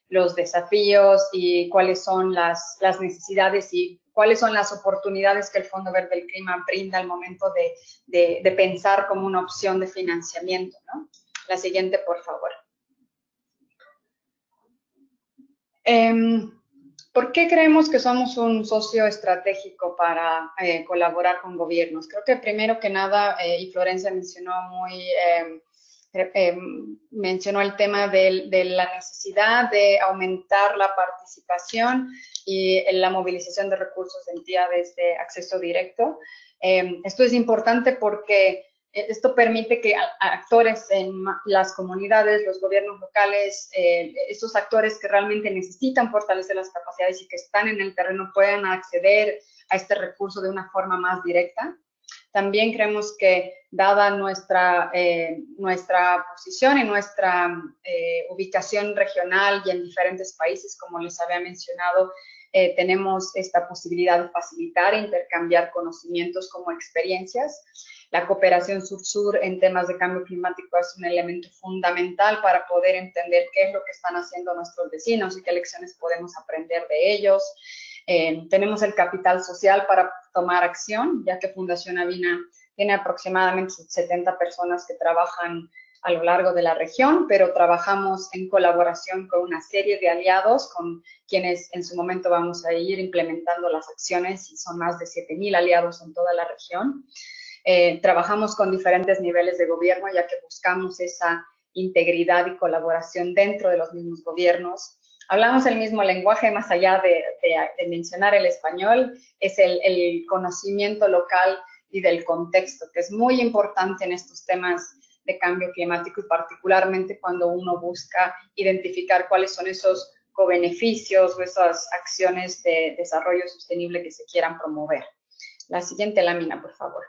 los desafíos y cuáles son las necesidades y cuáles son las oportunidades que el Fondo Verde del Clima brinda al momento de pensar como una opción de financiamiento, ¿no? La siguiente, por favor. ¿Por qué creemos que somos un socio estratégico para colaborar con gobiernos? Creo que primero que nada, y Florencia mencionó el tema de la necesidad de aumentar la participación y la movilización de recursos de entidades de acceso directo. Esto es importante porque esto permite que actores en las comunidades, los gobiernos locales, estos actores que realmente necesitan fortalecer las capacidades y que están en el terreno puedan acceder a este recurso de una forma más directa. También creemos que, dada nuestra posición y nuestra ubicación regional y en diferentes países, como les había mencionado, tenemos esta posibilidad de facilitar e intercambiar conocimientos como experiencias. La cooperación sur-sur en temas de cambio climático es un elemento fundamental para poder entender qué es lo que están haciendo nuestros vecinos y qué lecciones podemos aprender de ellos. Tenemos el capital social para tomar acción, ya que Fundación Avina tiene aproximadamente 70 personas que trabajan a lo largo de la región, pero trabajamos en colaboración con una serie de aliados con quienes en su momento vamos a ir implementando las acciones, y son más de 7,000 aliados en toda la región. Trabajamos con diferentes niveles de gobierno, ya que buscamos esa integridad y colaboración dentro de los mismos gobiernos. Hablamos el mismo lenguaje, más allá de mencionar el español, es el conocimiento local y del contexto, que es muy importante en estos temas de cambio climático, y particularmente cuando uno busca identificar cuáles son esos cobeneficios o esas acciones de desarrollo sostenible que se quieran promover. La siguiente lámina, por favor.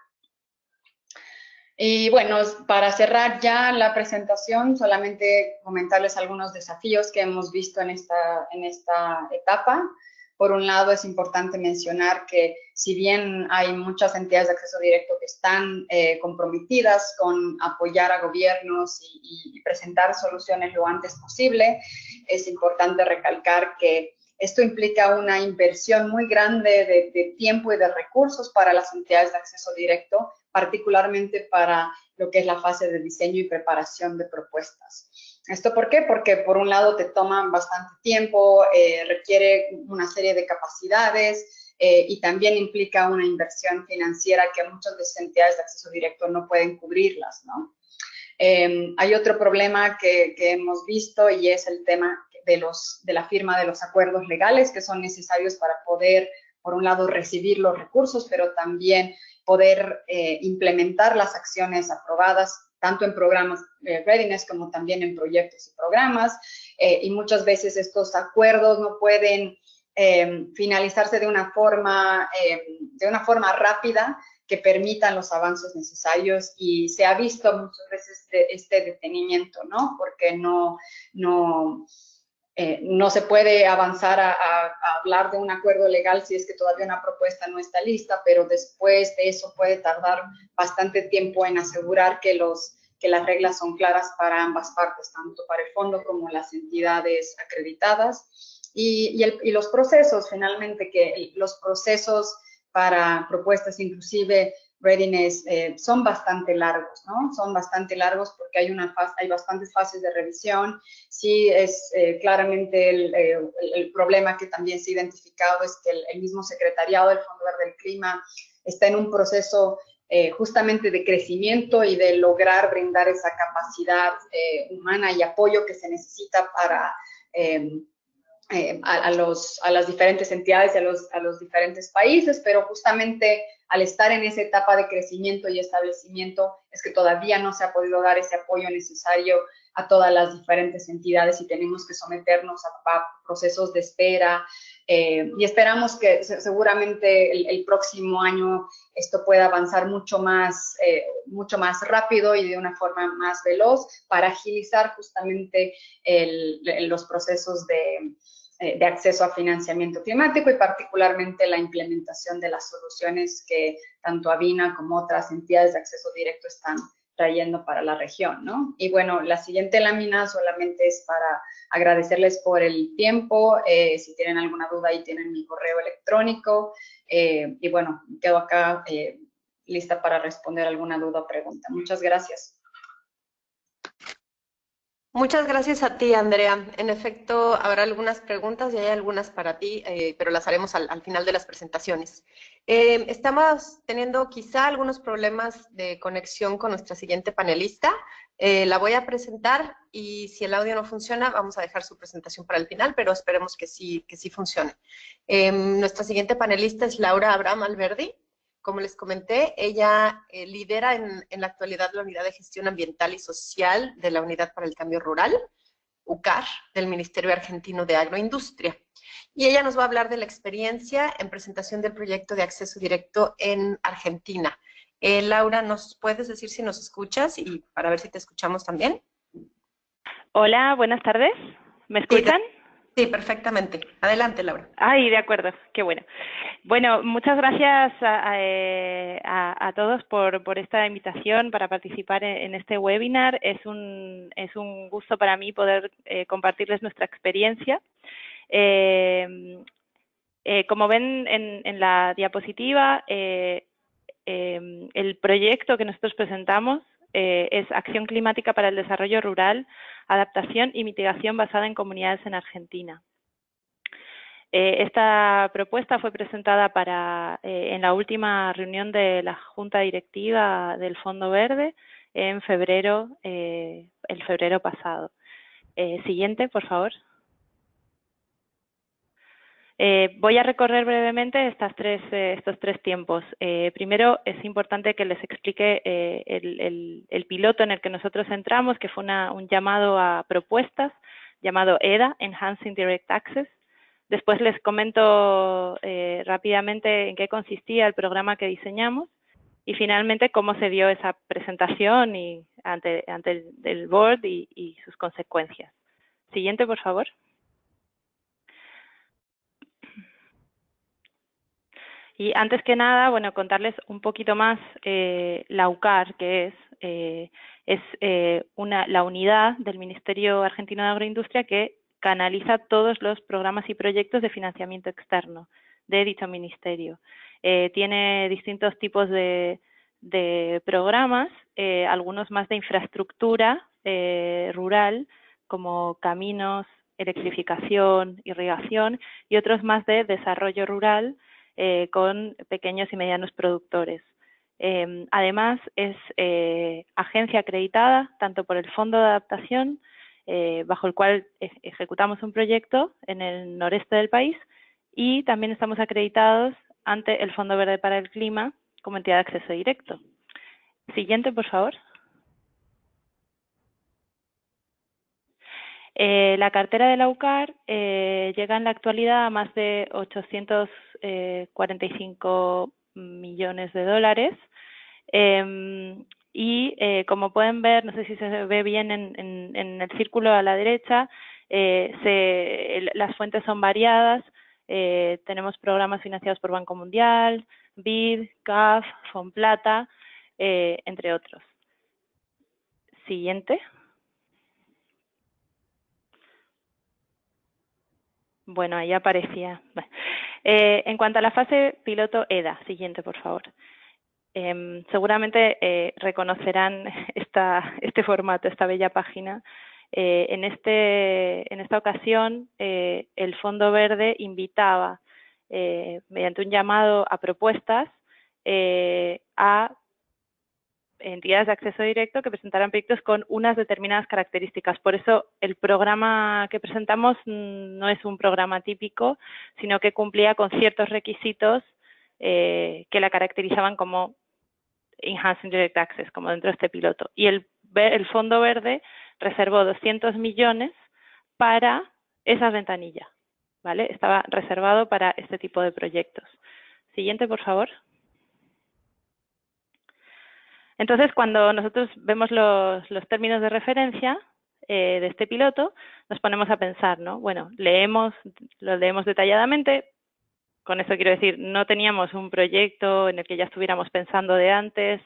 Y bueno, para cerrar ya la presentación, solamente comentarles algunos desafíos que hemos visto en esta etapa. Por un lado, es importante mencionar que si bien hay muchas entidades de acceso directo que están comprometidas con apoyar a gobiernos y presentar soluciones lo antes posible, es importante recalcar que esto implica una inversión muy grande de tiempo y de recursos para las entidades de acceso directo, particularmente para lo que es la fase de diseño y preparación de propuestas. ¿Esto por qué? Porque por un lado te toman bastante tiempo, requiere una serie de capacidades y también implica una inversión financiera que muchas de esas entidades de acceso directo no pueden cubrirlas, ¿no? Hay otro problema que hemos visto, y es el tema de la firma de los acuerdos legales que son necesarios para poder, por un lado, recibir los recursos, pero también poder implementar las acciones aprobadas, tanto en programas de readiness como también en proyectos y programas, y muchas veces estos acuerdos no pueden finalizarse de una forma rápida que permitan los avances necesarios, y se ha visto muchas veces este detenimiento, ¿no? Porque no se puede avanzar a hablar de un acuerdo legal si es que todavía una propuesta no está lista, pero después de eso puede tardar bastante tiempo en asegurar que las reglas son claras para ambas partes, tanto para el fondo como las entidades acreditadas. Y los procesos, finalmente, que los procesos para propuestas inclusive readiness son bastante largos, ¿no? Son bastante largos porque hay bastantes fases de revisión. Sí, es claramente el problema que también se ha identificado es que el mismo secretariado del Fondo Verde del Clima está en un proceso justamente de crecimiento y de lograr brindar esa capacidad humana y apoyo que se necesita para a las diferentes entidades y a los diferentes países, pero justamente al estar en esa etapa de crecimiento y establecimiento es que todavía no se ha podido dar ese apoyo necesario a todas las diferentes entidades, y tenemos que someternos a procesos de espera, y esperamos que seguramente el próximo año esto pueda avanzar mucho más rápido y de una forma más veloz para agilizar justamente los procesos de acceso a financiamiento climático, y particularmente la implementación de las soluciones que tanto Avina como otras entidades de acceso directo están trayendo para la región, ¿no? Y bueno, la siguiente lámina solamente es para agradecerles por el tiempo. Si tienen alguna duda, ahí tienen mi correo electrónico, y bueno, quedo acá lista para responder alguna duda o pregunta. Muchas gracias. Muchas gracias a ti, Andrea. En efecto, habrá algunas preguntas y hay algunas para ti, pero las haremos al final de las presentaciones. Estamos teniendo quizá algunos problemas de conexión con nuestra siguiente panelista. La voy a presentar, y si el audio no funciona, vamos a dejar su presentación para el final, pero esperemos que sí funcione. Nuestra siguiente panelista es Laura Abraham Alberdi. Como les comenté, ella lidera en la actualidad la Unidad de Gestión Ambiental y Social de la Unidad para el Cambio Rural, UCAR, del Ministerio Argentino de Agroindustria. Y ella nos va a hablar de la experiencia en presentación del proyecto de acceso directo en Argentina. Laura, ¿nos puedes decir si nos escuchas y para ver si te escuchamos también? Hola, buenas tardes. ¿Me escuchan? Sí, perfectamente. Adelante, Laura. Ay, de acuerdo, qué bueno. Bueno, muchas gracias a todos por esta invitación para participar en este webinar. Es un gusto para mí poder compartirles nuestra experiencia. Como ven en la diapositiva, el proyecto que nosotros presentamos es Acción Climática para el Desarrollo Rural, Adaptación y Mitigación basada en comunidades en Argentina. Esta propuesta fue presentada en la última reunión de la Junta Directiva del Fondo Verde en febrero, el febrero pasado. Siguiente, por favor. Voy a recorrer brevemente estos tres tiempos. Primero, es importante que les explique el piloto en el que nosotros entramos, que fue un llamado a propuestas, llamado EDA, Enhancing Direct Access. Después les comento rápidamente en qué consistía el programa que diseñamos y finalmente cómo se dio esa presentación ante el board y sus consecuencias. Siguiente, por favor. Y antes que nada, bueno, contarles un poquito más la UCAR, que es la unidad del Ministerio Argentino de Agroindustria que canaliza todos los programas y proyectos de financiamiento externo de dicho ministerio. Tiene distintos tipos de programas, algunos más de infraestructura rural, como caminos, electrificación, irrigación, y otros más de desarrollo rural, con pequeños y medianos productores. Además, es agencia acreditada tanto por el Fondo de Adaptación, bajo el cual ejecutamos un proyecto en el noreste del país, y también estamos acreditados ante el Fondo Verde para el Clima como entidad de acceso directo. Siguiente, por favor. La cartera de la UCAR llega en la actualidad a más de 845 millones de dólares y como pueden ver, no sé si se ve bien en el círculo a la derecha, las fuentes son variadas. Tenemos programas financiados por Banco Mundial, BID, CAF, Fonplata, entre otros. Siguiente. Bueno, ahí aparecía. En cuanto a la fase piloto EDA, siguiente, por favor. Seguramente reconocerán este formato, esta bella página. En esta ocasión, el Fondo Verde invitaba, mediante un llamado a propuestas, a entidades de acceso directo que presentaran proyectos con unas determinadas características. Por eso el programa que presentamos no es un programa típico, sino que cumplía con ciertos requisitos que la caracterizaban como Enhancing Direct Access, como dentro de este piloto. Y el Fondo Verde reservó 200 millones para esa ventanilla, ¿vale? Estaba reservado para este tipo de proyectos. Siguiente, por favor. Entonces, cuando nosotros vemos los términos de referencia de este piloto, nos ponemos a pensar, ¿no? Bueno, lo leemos detalladamente. Con eso quiero decir, no teníamos un proyecto en el que ya estuviéramos pensando de antes,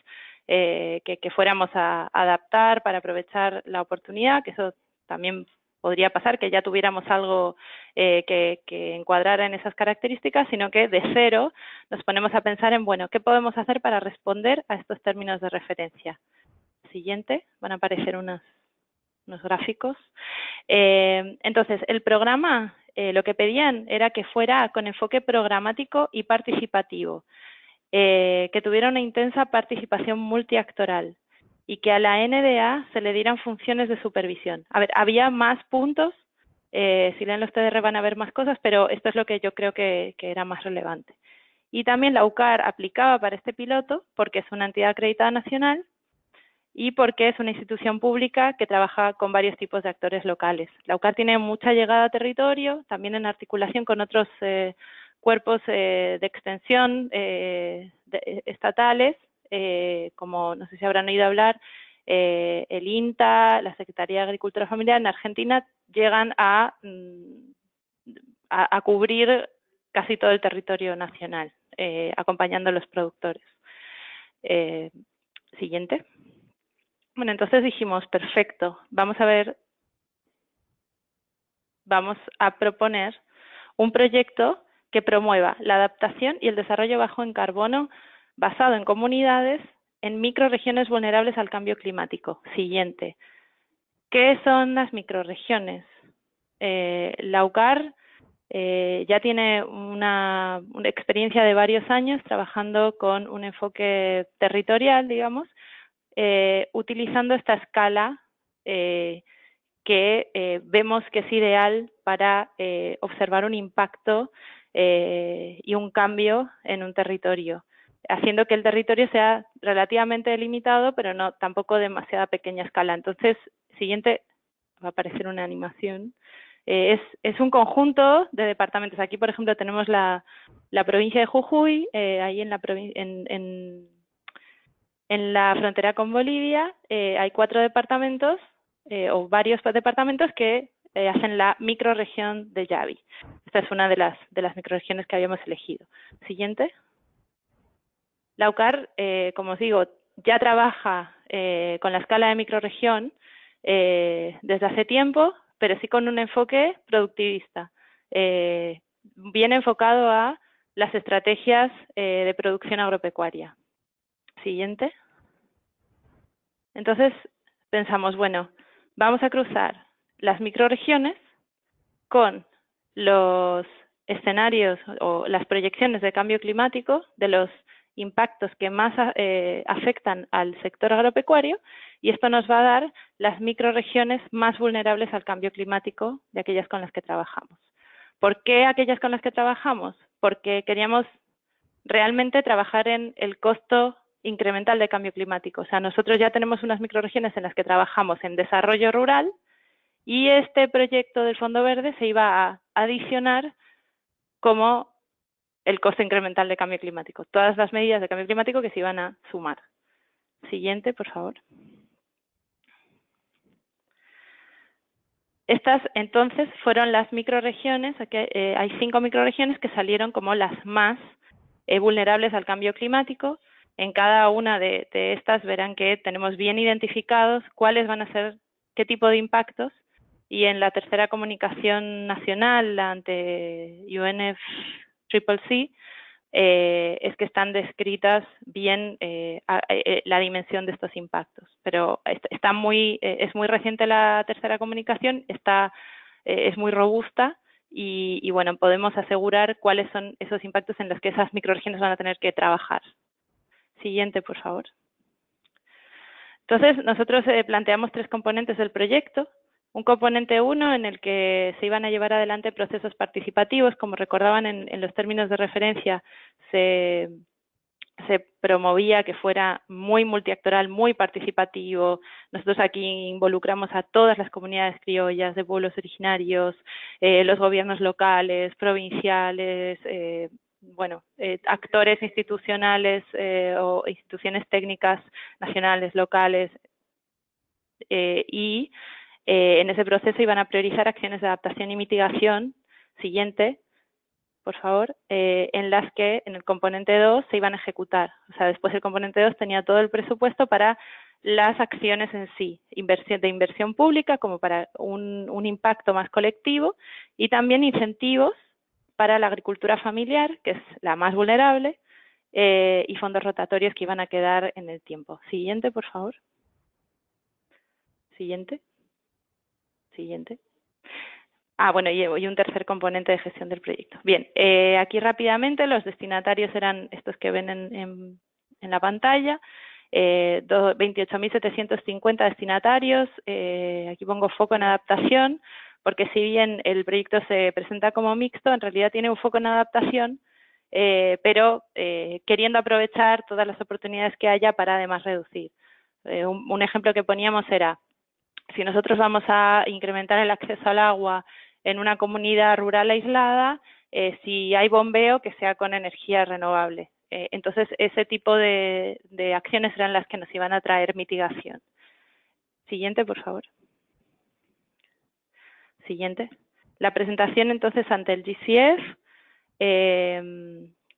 que fuéramos a adaptar para aprovechar la oportunidad, que eso también podría pasar, que ya tuviéramos algo que encuadrara en esas características, sino que de cero nos ponemos a pensar en, bueno, ¿qué podemos hacer para responder a estos términos de referencia? Siguiente, van a aparecer unos gráficos. Entonces, el programa, lo que pedían era que fuera con enfoque programático y participativo, que tuviera una intensa participación multiactoral y que a la NDA se le dieran funciones de supervisión. A ver, había más puntos, si leen los TDR van a ver más cosas, pero esto es lo que yo creo que era más relevante. Y también la UCAR aplicaba para este piloto porque es una entidad acreditada nacional y porque es una institución pública que trabaja con varios tipos de actores locales. La UCAR tiene mucha llegada a territorio, también en articulación con otros cuerpos de extensión estatales, como no sé si habrán oído hablar, el INTA, la Secretaría de Agricultura Familiar en Argentina llegan a cubrir casi todo el territorio nacional, acompañando a los productores. Siguiente. Bueno, entonces dijimos, perfecto, vamos a proponer un proyecto que promueva la adaptación y el desarrollo bajo en carbono basado en comunidades en microrregiones vulnerables al cambio climático. Siguiente. ¿Qué son las microrregiones? La UCAR ya tiene una experiencia de varios años trabajando con un enfoque territorial, digamos, utilizando esta escala que vemos que es ideal para observar un impacto y un cambio en un territorio, haciendo que el territorio sea relativamente delimitado, pero no tampoco demasiada pequeña escala. Entonces, siguiente, va a aparecer una animación. Es un conjunto de departamentos. Aquí, por ejemplo, tenemos la provincia de Jujuy, ahí en la frontera con Bolivia, hay 4 departamentos o varios departamentos que hacen la microrregión de Yavi. Esta es una de las microrregiones que habíamos elegido. Siguiente. La UCAR, como os digo, ya trabaja con la escala de microrregión desde hace tiempo, pero sí con un enfoque productivista, bien enfocado a las estrategias de producción agropecuaria. Siguiente. Entonces pensamos, bueno, vamos a cruzar las microrregiones con los escenarios o las proyecciones de cambio climático de los impactos que más afectan al sector agropecuario, y esto nos va a dar las microrregiones más vulnerables al cambio climático de aquellas con las que trabajamos. ¿Por qué aquellas con las que trabajamos? Porque queríamos realmente trabajar en el costo incremental de cambio climático. O sea, nosotros ya tenemos unas microrregiones en las que trabajamos en desarrollo rural y este proyecto del Fondo Verde se iba a adicionar como el coste incremental de cambio climático. Todas las medidas de cambio climático que se iban a sumar. Siguiente, por favor. Estas, entonces, fueron las microrregiones. Aquí hay 5 microrregiones que salieron como las más vulnerables al cambio climático. En cada una de estas verán que tenemos bien identificados cuáles van a ser, qué tipo de impactos. Y en la tercera comunicación nacional ante UNFCCC, es que están descritas bien la dimensión de estos impactos. Pero es muy reciente la tercera comunicación, es muy robusta y bueno, podemos asegurar cuáles son esos impactos en los que esas microrregiones van a tener que trabajar. Siguiente, por favor. Entonces, nosotros planteamos 3 componentes del proyecto. Un componente 1 en el que se iban a llevar adelante procesos participativos. Como recordaban en los términos de referencia, se promovía que fuera muy multiactoral, muy participativo. Nosotros aquí involucramos a todas las comunidades criollas de pueblos originarios, los gobiernos locales, provinciales, actores institucionales o instituciones técnicas nacionales, locales, y en ese proceso iban a priorizar acciones de adaptación y mitigación. Siguiente, por favor, en las que en el componente 2 se iban a ejecutar. O sea, después el componente 2 tenía todo el presupuesto para las acciones en sí, de inversión pública como para un impacto más colectivo, y también incentivos para la agricultura familiar, que es la más vulnerable, y fondos rotatorios que iban a quedar en el tiempo. Siguiente, por favor. Siguiente. Siguiente. Bueno, y un tercer componente de gestión del proyecto. Bien, aquí rápidamente los destinatarios eran estos que ven en la pantalla, 28.750 destinatarios. Aquí pongo foco en adaptación, porque si bien el proyecto se presenta como mixto, en realidad tiene un foco en adaptación, pero queriendo aprovechar todas las oportunidades que haya para además reducir. Un ejemplo que poníamos era, si nosotros vamos a incrementar el acceso al agua en una comunidad rural aislada, si hay bombeo, que sea con energía renovable. Entonces, ese tipo de acciones eran las que nos iban a traer mitigación. Siguiente, por favor. Siguiente. La presentación, entonces, ante el GCF.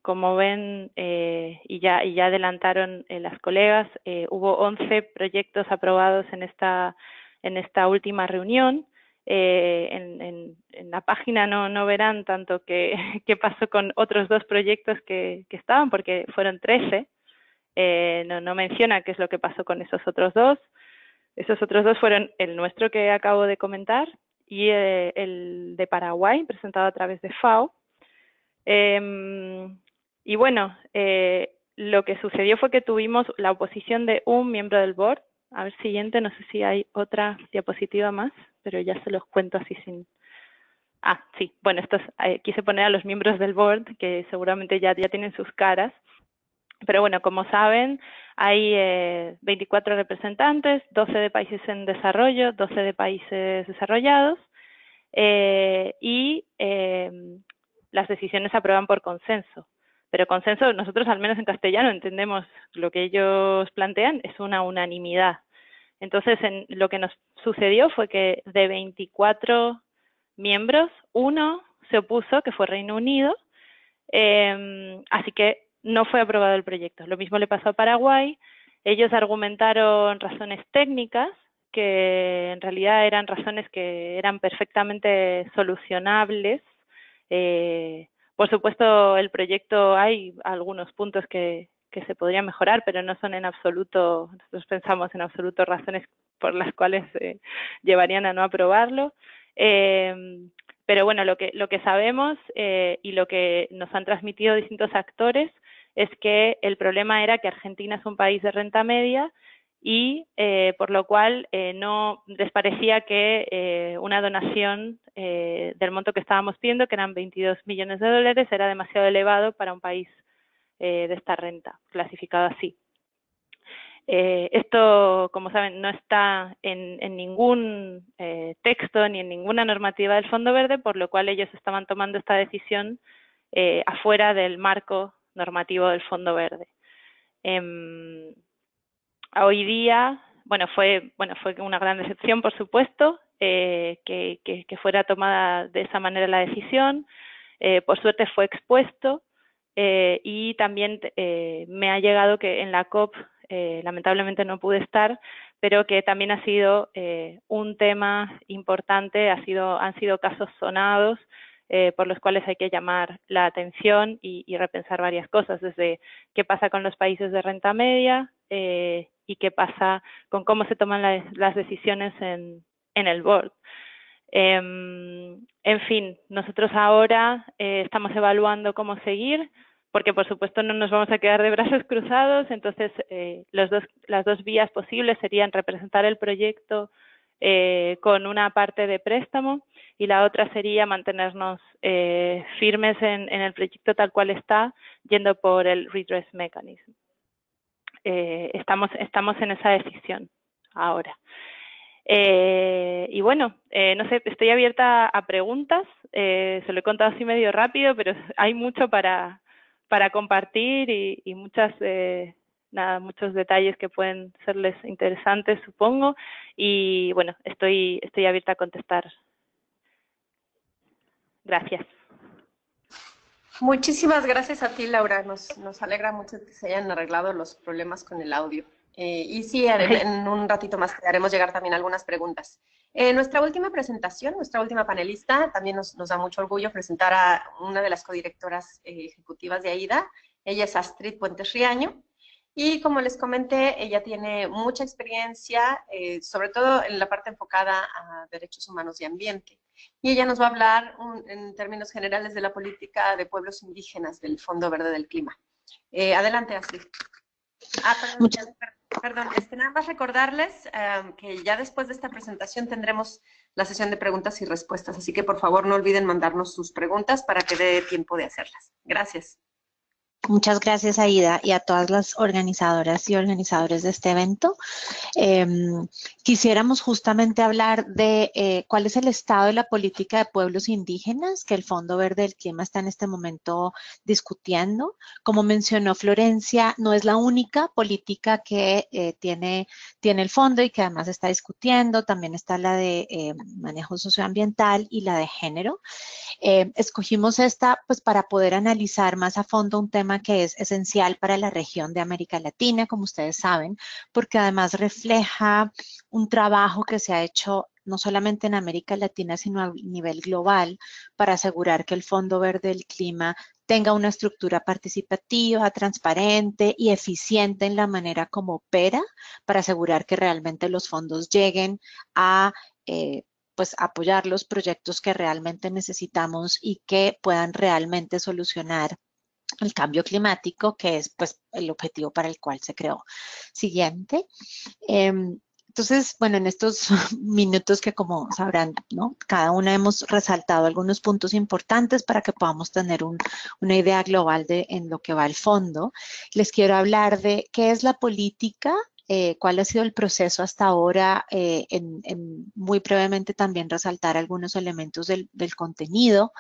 Como ven, y ya adelantaron las colegas, hubo 11 proyectos aprobados en esta última reunión. En la página no verán tanto qué pasó con otros 2 proyectos que estaban, porque fueron 13. No menciona qué es lo que pasó con esos otros 2. Esos otros 2 fueron el nuestro que acabo de comentar y el de Paraguay, presentado a través de FAO. Y bueno, lo que sucedió fue que tuvimos la oposición de un miembro del board. A ver, siguiente, no sé si hay otra diapositiva más, pero ya se los cuento así sin... Ah, sí, bueno, quise poner a los miembros del board, que seguramente ya tienen sus caras. Pero bueno, como saben, hay 24 representantes, 12 de países en desarrollo, 12 de países desarrollados, y las decisiones se aprueban por consenso. Pero consenso, nosotros al menos en castellano entendemos lo que ellos plantean, es una unanimidad. Entonces, lo que nos sucedió fue que de 24 miembros, 1 se opuso, que fue Reino Unido, así que no fue aprobado el proyecto. Lo mismo le pasó a Paraguay. Ellos argumentaron razones técnicas, que en realidad eran razones que eran perfectamente solucionables. Por supuesto, el proyecto hay algunos puntos que se podrían mejorar, pero no son en absoluto, nosotros pensamos en absoluto razones por las cuales llevarían a no aprobarlo. Pero bueno, lo que sabemos y lo que nos han transmitido distintos actores es que el problema era que Argentina es un país de renta media y por lo cual no les parecía que una donación del monto que estábamos pidiendo, que eran 22 millones de dólares, era demasiado elevado para un país de esta renta, clasificado así. Esto, como saben, no está en ningún texto ni en ninguna normativa del Fondo Verde, por lo cual ellos estaban tomando esta decisión afuera del marco normativo del Fondo Verde. Hoy día, fue una gran decepción, por supuesto, que fuera tomada de esa manera la decisión. Por suerte fue expuesto y también me ha llegado que en la COP, lamentablemente no pude estar, pero que también ha sido un tema importante, han sido casos sonados por los cuales hay que llamar la atención y repensar varias cosas, desde qué pasa con los países de renta media y qué pasa con cómo se toman las decisiones en el board. En fin, nosotros ahora estamos evaluando cómo seguir, porque por supuesto no nos vamos a quedar de brazos cruzados. Entonces las dos vías posibles serían representar el proyecto con una parte de préstamo, y la otra sería mantenernos firmes en el proyecto tal cual está, yendo por el redress mechanism. Estamos en esa decisión ahora. Y bueno, no sé, estoy abierta a preguntas. Se lo he contado así medio rápido, pero hay mucho para compartir y muchos detalles que pueden serles interesantes, supongo. Y bueno, estoy abierta a contestar. Gracias. Muchísimas gracias a ti, Laura. Nos alegra mucho que se hayan arreglado los problemas con el audio. Y sí, en un ratito más te haremos llegar también algunas preguntas. Nuestra última presentación, nuestra última panelista, también nos da mucho orgullo presentar a una de las codirectoras ejecutivas de AIDA. Ella es Astrid Puentes Riaño. Y como les comenté, ella tiene mucha experiencia, sobre todo en la parte enfocada a derechos humanos y ambiente. Y ella nos va a hablar en términos generales de la política de pueblos indígenas del Fondo Verde del Clima. Adelante, Astrid. Perdón, nada más recordarles que ya después de esta presentación tendremos la sesión de preguntas y respuestas, así que por favor no olviden mandarnos sus preguntas para que dé tiempo de hacerlas. Gracias. Muchas gracias, Aida, y a todas las organizadoras y organizadores de este evento. Quisiéramos justamente hablar de cuál es el estado de la política de pueblos indígenas que el Fondo Verde del Clima está en este momento discutiendo. Como mencionó Florencia, no es la única política que tiene el fondo y que además está discutiendo. También está la de manejo socioambiental y la de género. Escogimos esta pues para poder analizar más a fondo un tema que es esencial para la región de América Latina, como ustedes saben, porque además refleja un trabajo que se ha hecho no solamente en América Latina, sino a nivel global para asegurar que el Fondo Verde del Clima tenga una estructura participativa, transparente y eficiente en la manera como opera para asegurar que realmente los fondos lleguen a pues apoyar los proyectos que realmente necesitamos y que puedan realmente solucionar el cambio climático, que es pues el objetivo para el cual se creó. Siguiente. Entonces, bueno, en estos minutos que como sabrán, ¿no? Cada una hemos resaltado algunos puntos importantes para que podamos tener una idea global de en lo que va el fondo. Les quiero hablar de qué es la política, cuál ha sido el proceso hasta ahora, muy brevemente también resaltar algunos elementos del contenido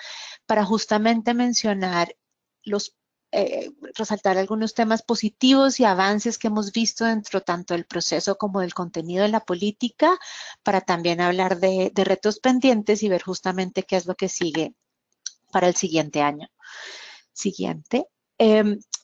para justamente mencionar resaltar algunos temas positivos y avances que hemos visto dentro tanto del proceso como del contenido de la política, para también hablar de retos pendientes y ver justamente qué es lo que sigue para el siguiente año. Siguiente.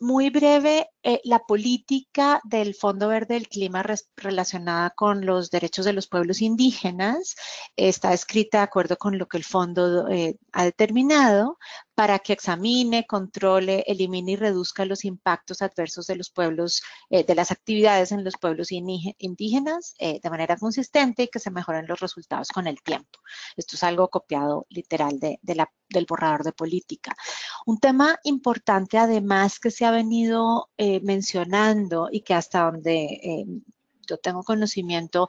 Muy breve, la política del Fondo Verde del Clima relacionada con los derechos de los pueblos indígenas está escrita de acuerdo con lo que el fondo ha determinado para que examine, controle, elimine y reduzca los impactos adversos de los pueblos, de las actividades en los pueblos indígenas de manera consistente y que se mejoren los resultados con el tiempo. Esto es algo copiado literal del borrador de política. Un tema importante además que se ha venido mencionando y que hasta donde yo tengo conocimiento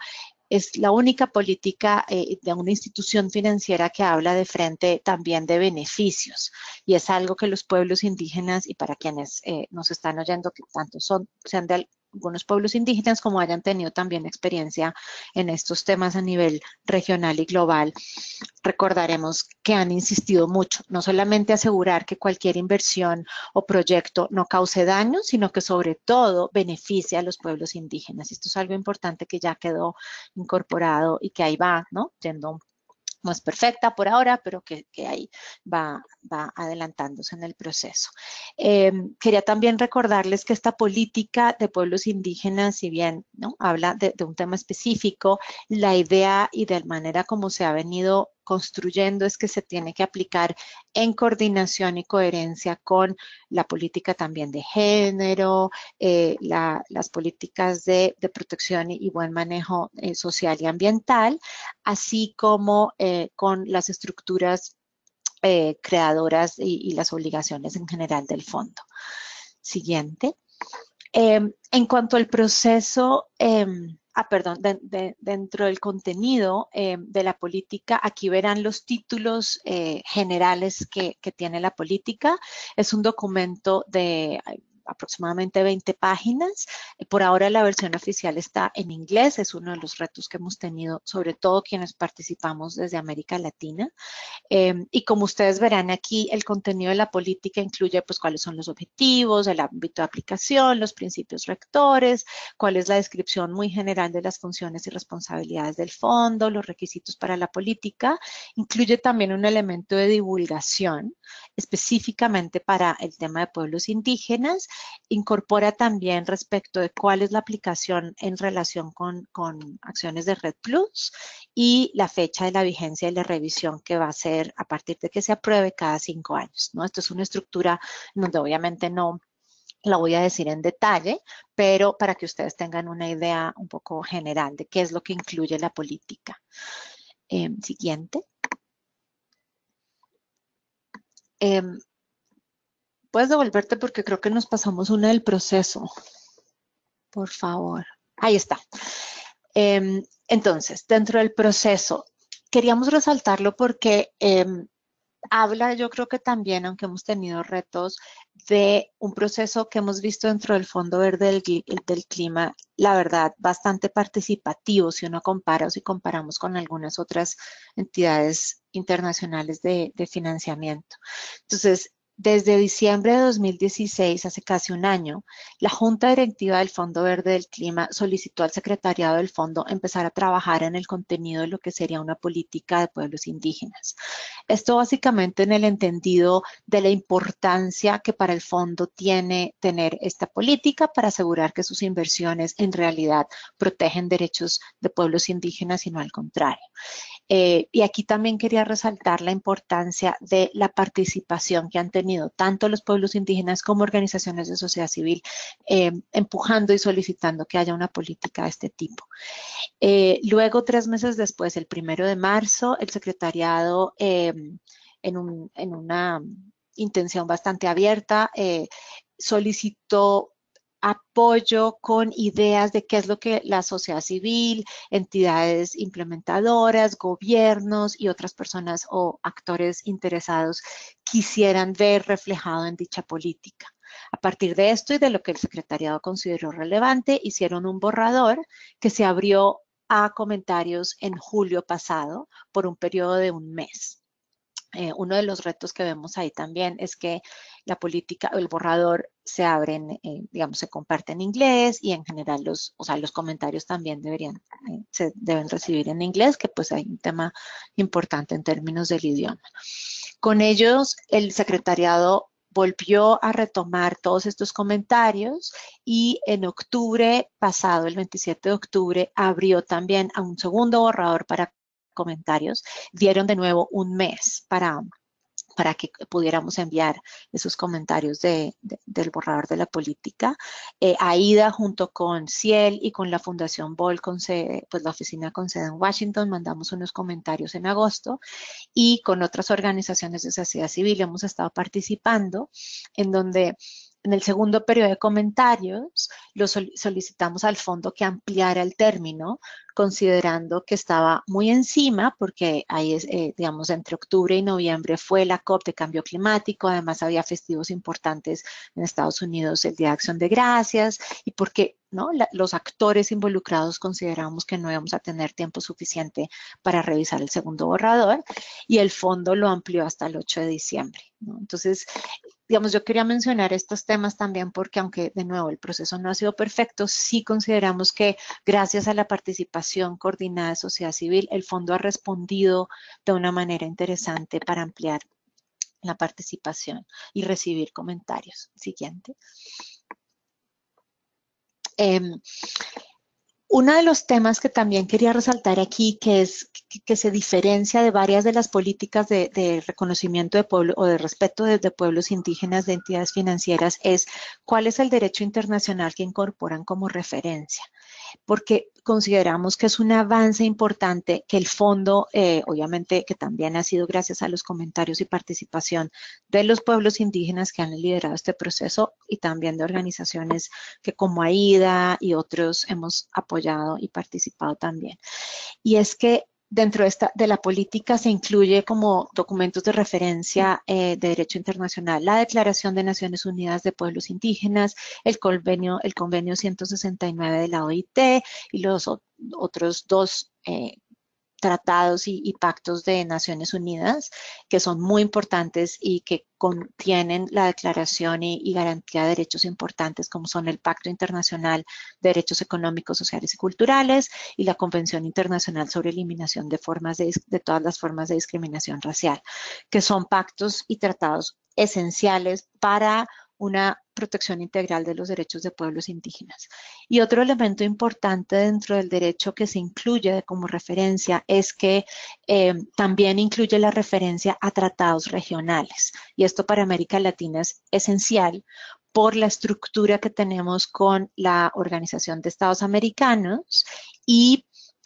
es la única política de una institución financiera que habla de frente también de beneficios y es algo que los pueblos indígenas y para quienes nos están oyendo que tanto sean de algunos pueblos indígenas como hayan tenido también experiencia en estos temas a nivel regional y global, recordaremos que han insistido mucho, no solamente asegurar que cualquier inversión o proyecto no cause daño, sino que sobre todo beneficie a los pueblos indígenas. Esto es algo importante que ya quedó incorporado y que ahí va, ¿no? No es perfecta por ahora, pero que ahí va adelantándose en el proceso. Quería también recordarles que esta política de pueblos indígenas, si bien ¿no? habla de un tema específico, la idea y de la manera como se ha venido construyendo es que se tiene que aplicar en coordinación y coherencia con la política también de género, las políticas de protección y buen manejo social y ambiental, así como con las estructuras creadoras y las obligaciones en general del fondo. Siguiente. En cuanto al proceso, dentro del contenido de la política, aquí verán los títulos generales que tiene la política. Es un documento de aproximadamente 20 páginas. Por ahora la versión oficial está en inglés, es uno de los retos que hemos tenido, sobre todo quienes participamos desde América Latina. Y como ustedes verán aquí, el contenido de la política incluye pues cuáles son los objetivos, el ámbito de aplicación, los principios rectores, cuál es la descripción muy general de las funciones y responsabilidades del fondo, los requisitos para la política. Incluye también un elemento de divulgación específicamente para el tema de pueblos indígenas. Incorpora también respecto de cuál es la aplicación en relación con acciones de Red Plus y la fecha de la vigencia y la revisión que va a ser a partir de que se apruebe cada 5 años, ¿no? Esto es una estructura donde obviamente no la voy a decir en detalle, pero para que ustedes tengan una idea un poco general de qué es lo que incluye la política. Siguiente. Puedes devolverte porque creo que nos pasamos una del proceso. Por favor. Ahí está. Entonces, dentro del proceso, queríamos resaltarlo porque habla, yo creo que también, aunque hemos tenido retos, de un proceso que hemos visto dentro del Fondo Verde del Clima, la verdad, bastante participativo si uno compara o si comparamos con algunas otras entidades internacionales de financiamiento. Entonces, desde diciembre de 2016, hace casi un año, la Junta Directiva del Fondo Verde del Clima solicitó al secretariado del fondo empezar a trabajar en el contenido de lo que sería una política de pueblos indígenas. Esto básicamente en el entendido de la importancia que para el fondo tiene tener esta política para asegurar que sus inversiones en realidad protegen derechos de pueblos indígenas y no al contrario. Y aquí también quería resaltar la importancia de la participación que han tenido tanto los pueblos indígenas como organizaciones de sociedad civil empujando y solicitando que haya una política de este tipo. Luego, 3 meses después, el 1 de marzo, el secretariado, en una intención bastante abierta, solicitó apoyo con ideas de qué es lo que la sociedad civil, entidades implementadoras, gobiernos y otras personas o actores interesados quisieran ver reflejado en dicha política. A partir de esto y de lo que el secretariado consideró relevante, hicieron un borrador que se abrió a comentarios en julio pasado por un periodo de un mes. Uno de los retos que vemos ahí también es que la política, el borrador se abre, digamos, se comparte en inglés y en general los comentarios también se deben recibir en inglés, que pues hay un tema importante en términos del idioma. Con ellos, el secretariado volvió a retomar todos estos comentarios y en octubre pasado, el 27 de octubre, abrió también a un segundo borrador para comentarios. Dieron de nuevo un mes para que pudiéramos enviar esos comentarios del borrador de la política. AIDA junto con Ciel y con la Fundación Ball, pues la oficina con sede en Washington, mandamos unos comentarios en agosto y con otras organizaciones de sociedad civil hemos estado participando en donde en el segundo periodo de comentarios solicitamos al fondo que ampliara el término, considerando que estaba muy encima, porque ahí es, digamos, entre octubre y noviembre fue la COP de cambio climático, además había festivos importantes en Estados Unidos, el Día de Acción de Gracias, y porque los actores involucrados consideramos que no íbamos a tener tiempo suficiente para revisar el segundo borrador, y el fondo lo amplió hasta el 8 de diciembre, ¿no? Entonces, digamos, yo quería mencionar estos temas también porque aunque de nuevo el proceso no ha sido perfecto, sí consideramos que gracias a la participación coordinada de sociedad civil, el fondo ha respondido de una manera interesante para ampliar la participación y recibir comentarios. Siguiente. Uno de los temas que también quería resaltar aquí, que se diferencia de varias de las políticas de reconocimiento de pueblo o de respeto de pueblos indígenas de entidades financieras, es cuál es el derecho internacional que incorporan como referencia. Porque consideramos que es un avance importante que el fondo, obviamente que también ha sido gracias a los comentarios y participación de los pueblos indígenas que han liderado este proceso y también de organizaciones que como AIDA y otros hemos apoyado y participado también. Y es que dentro de la política se incluye como documentos de referencia de derecho internacional la Declaración de Naciones Unidas de Pueblos Indígenas, el convenio 169 de la OIT y los otros 2 tratados y pactos de Naciones Unidas, que son muy importantes y que contienen la declaración y garantía de derechos importantes, como son el Pacto Internacional de Derechos Económicos, Sociales y Culturales y la Convención Internacional sobre Eliminación de todas las formas de discriminación racial, que son pactos y tratados esenciales para una protección integral de los derechos de pueblos indígenas. Y otro elemento importante dentro del derecho que se incluye como referencia es que también incluye la referencia a tratados regionales. Y esto para América Latina es esencial por la estructura que tenemos con la Organización de Estados Americanos y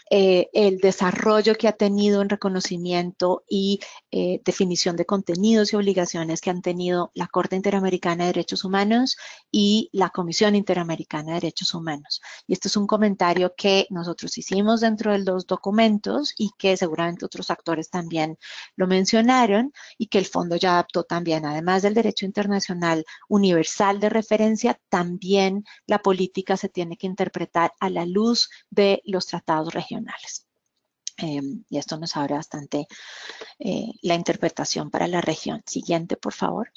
el desarrollo que ha tenido en reconocimiento y definición de contenidos y obligaciones que han tenido la Corte Interamericana de Derechos Humanos y la Comisión Interamericana de Derechos Humanos. Y esto es un comentario que nosotros hicimos dentro de los documentos y que seguramente otros actores también lo mencionaron, y que el fondo ya adaptó también, además del derecho internacional universal de referencia, también la política se tiene que interpretar a la luz de los tratados regionales. Y esto nos abre bastante la interpretación para la región. Siguiente, por favor.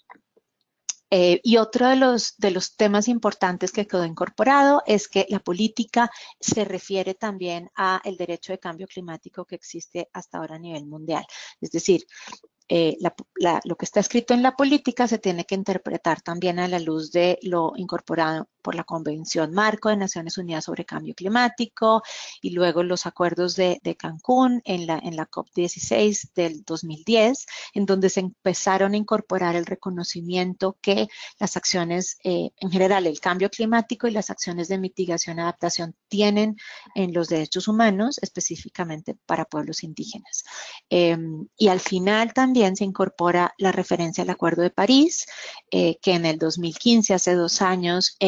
Y otro de los temas importantes que quedó incorporado es que la política se refiere también al derecho de cambio climático que existe hasta ahora a nivel mundial. Es decir, lo que está escrito en la política se tiene que interpretar también a la luz de lo incorporado por la Convención Marco de Naciones Unidas sobre Cambio Climático y luego los acuerdos de Cancún en la COP16 del 2010, en donde se empezaron a incorporar el reconocimiento que las acciones, en general, el cambio climático y las acciones de mitigación y adaptación tienen en los derechos humanos, específicamente para pueblos indígenas. Y al final también se incorpora la referencia al Acuerdo de París, que en el 2015, hace 2 años,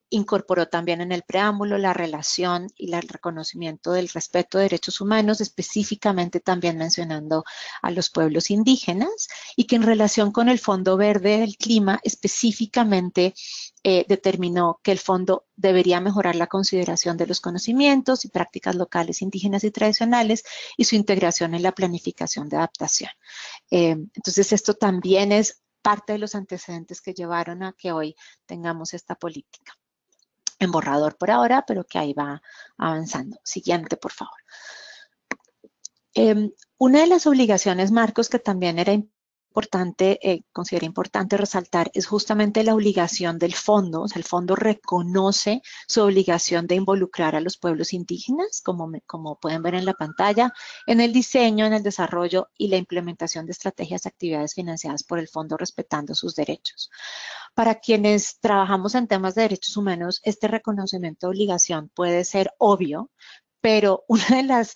incorporó también en el preámbulo la relación y el reconocimiento del respeto de derechos humanos, específicamente también mencionando a los pueblos indígenas, y que en relación con el Fondo Verde del Clima específicamente determinó que el fondo debería mejorar la consideración de los conocimientos y prácticas locales indígenas y tradicionales y su integración en la planificación de adaptación. Entonces, esto también es parte de los antecedentes que llevaron a que hoy tengamos esta política. En borrador por ahora, pero que ahí va avanzando. Siguiente, por favor. Una de las obligaciones marcos que también era importante, considero importante resaltar, es justamente la obligación del fondo. O sea, el fondo reconoce su obligación de involucrar a los pueblos indígenas, como pueden ver en la pantalla, en el diseño, en el desarrollo y la implementación de estrategias y actividades financiadas por el fondo, respetando sus derechos. Para quienes trabajamos en temas de derechos humanos, este reconocimiento de obligación puede ser obvio, pero una de las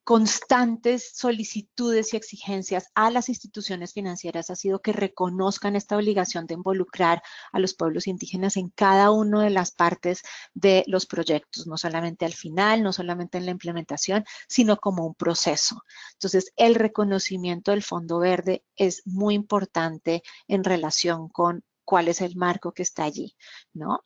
constantes solicitudes y exigencias a las instituciones financieras ha sido que reconozcan esta obligación de involucrar a los pueblos indígenas en cada una de las partes de los proyectos, no solamente al final, no solamente en la implementación, sino como un proceso. Entonces, el reconocimiento del Fondo Verde es muy importante en relación con cuál es el marco que está allí, ¿no?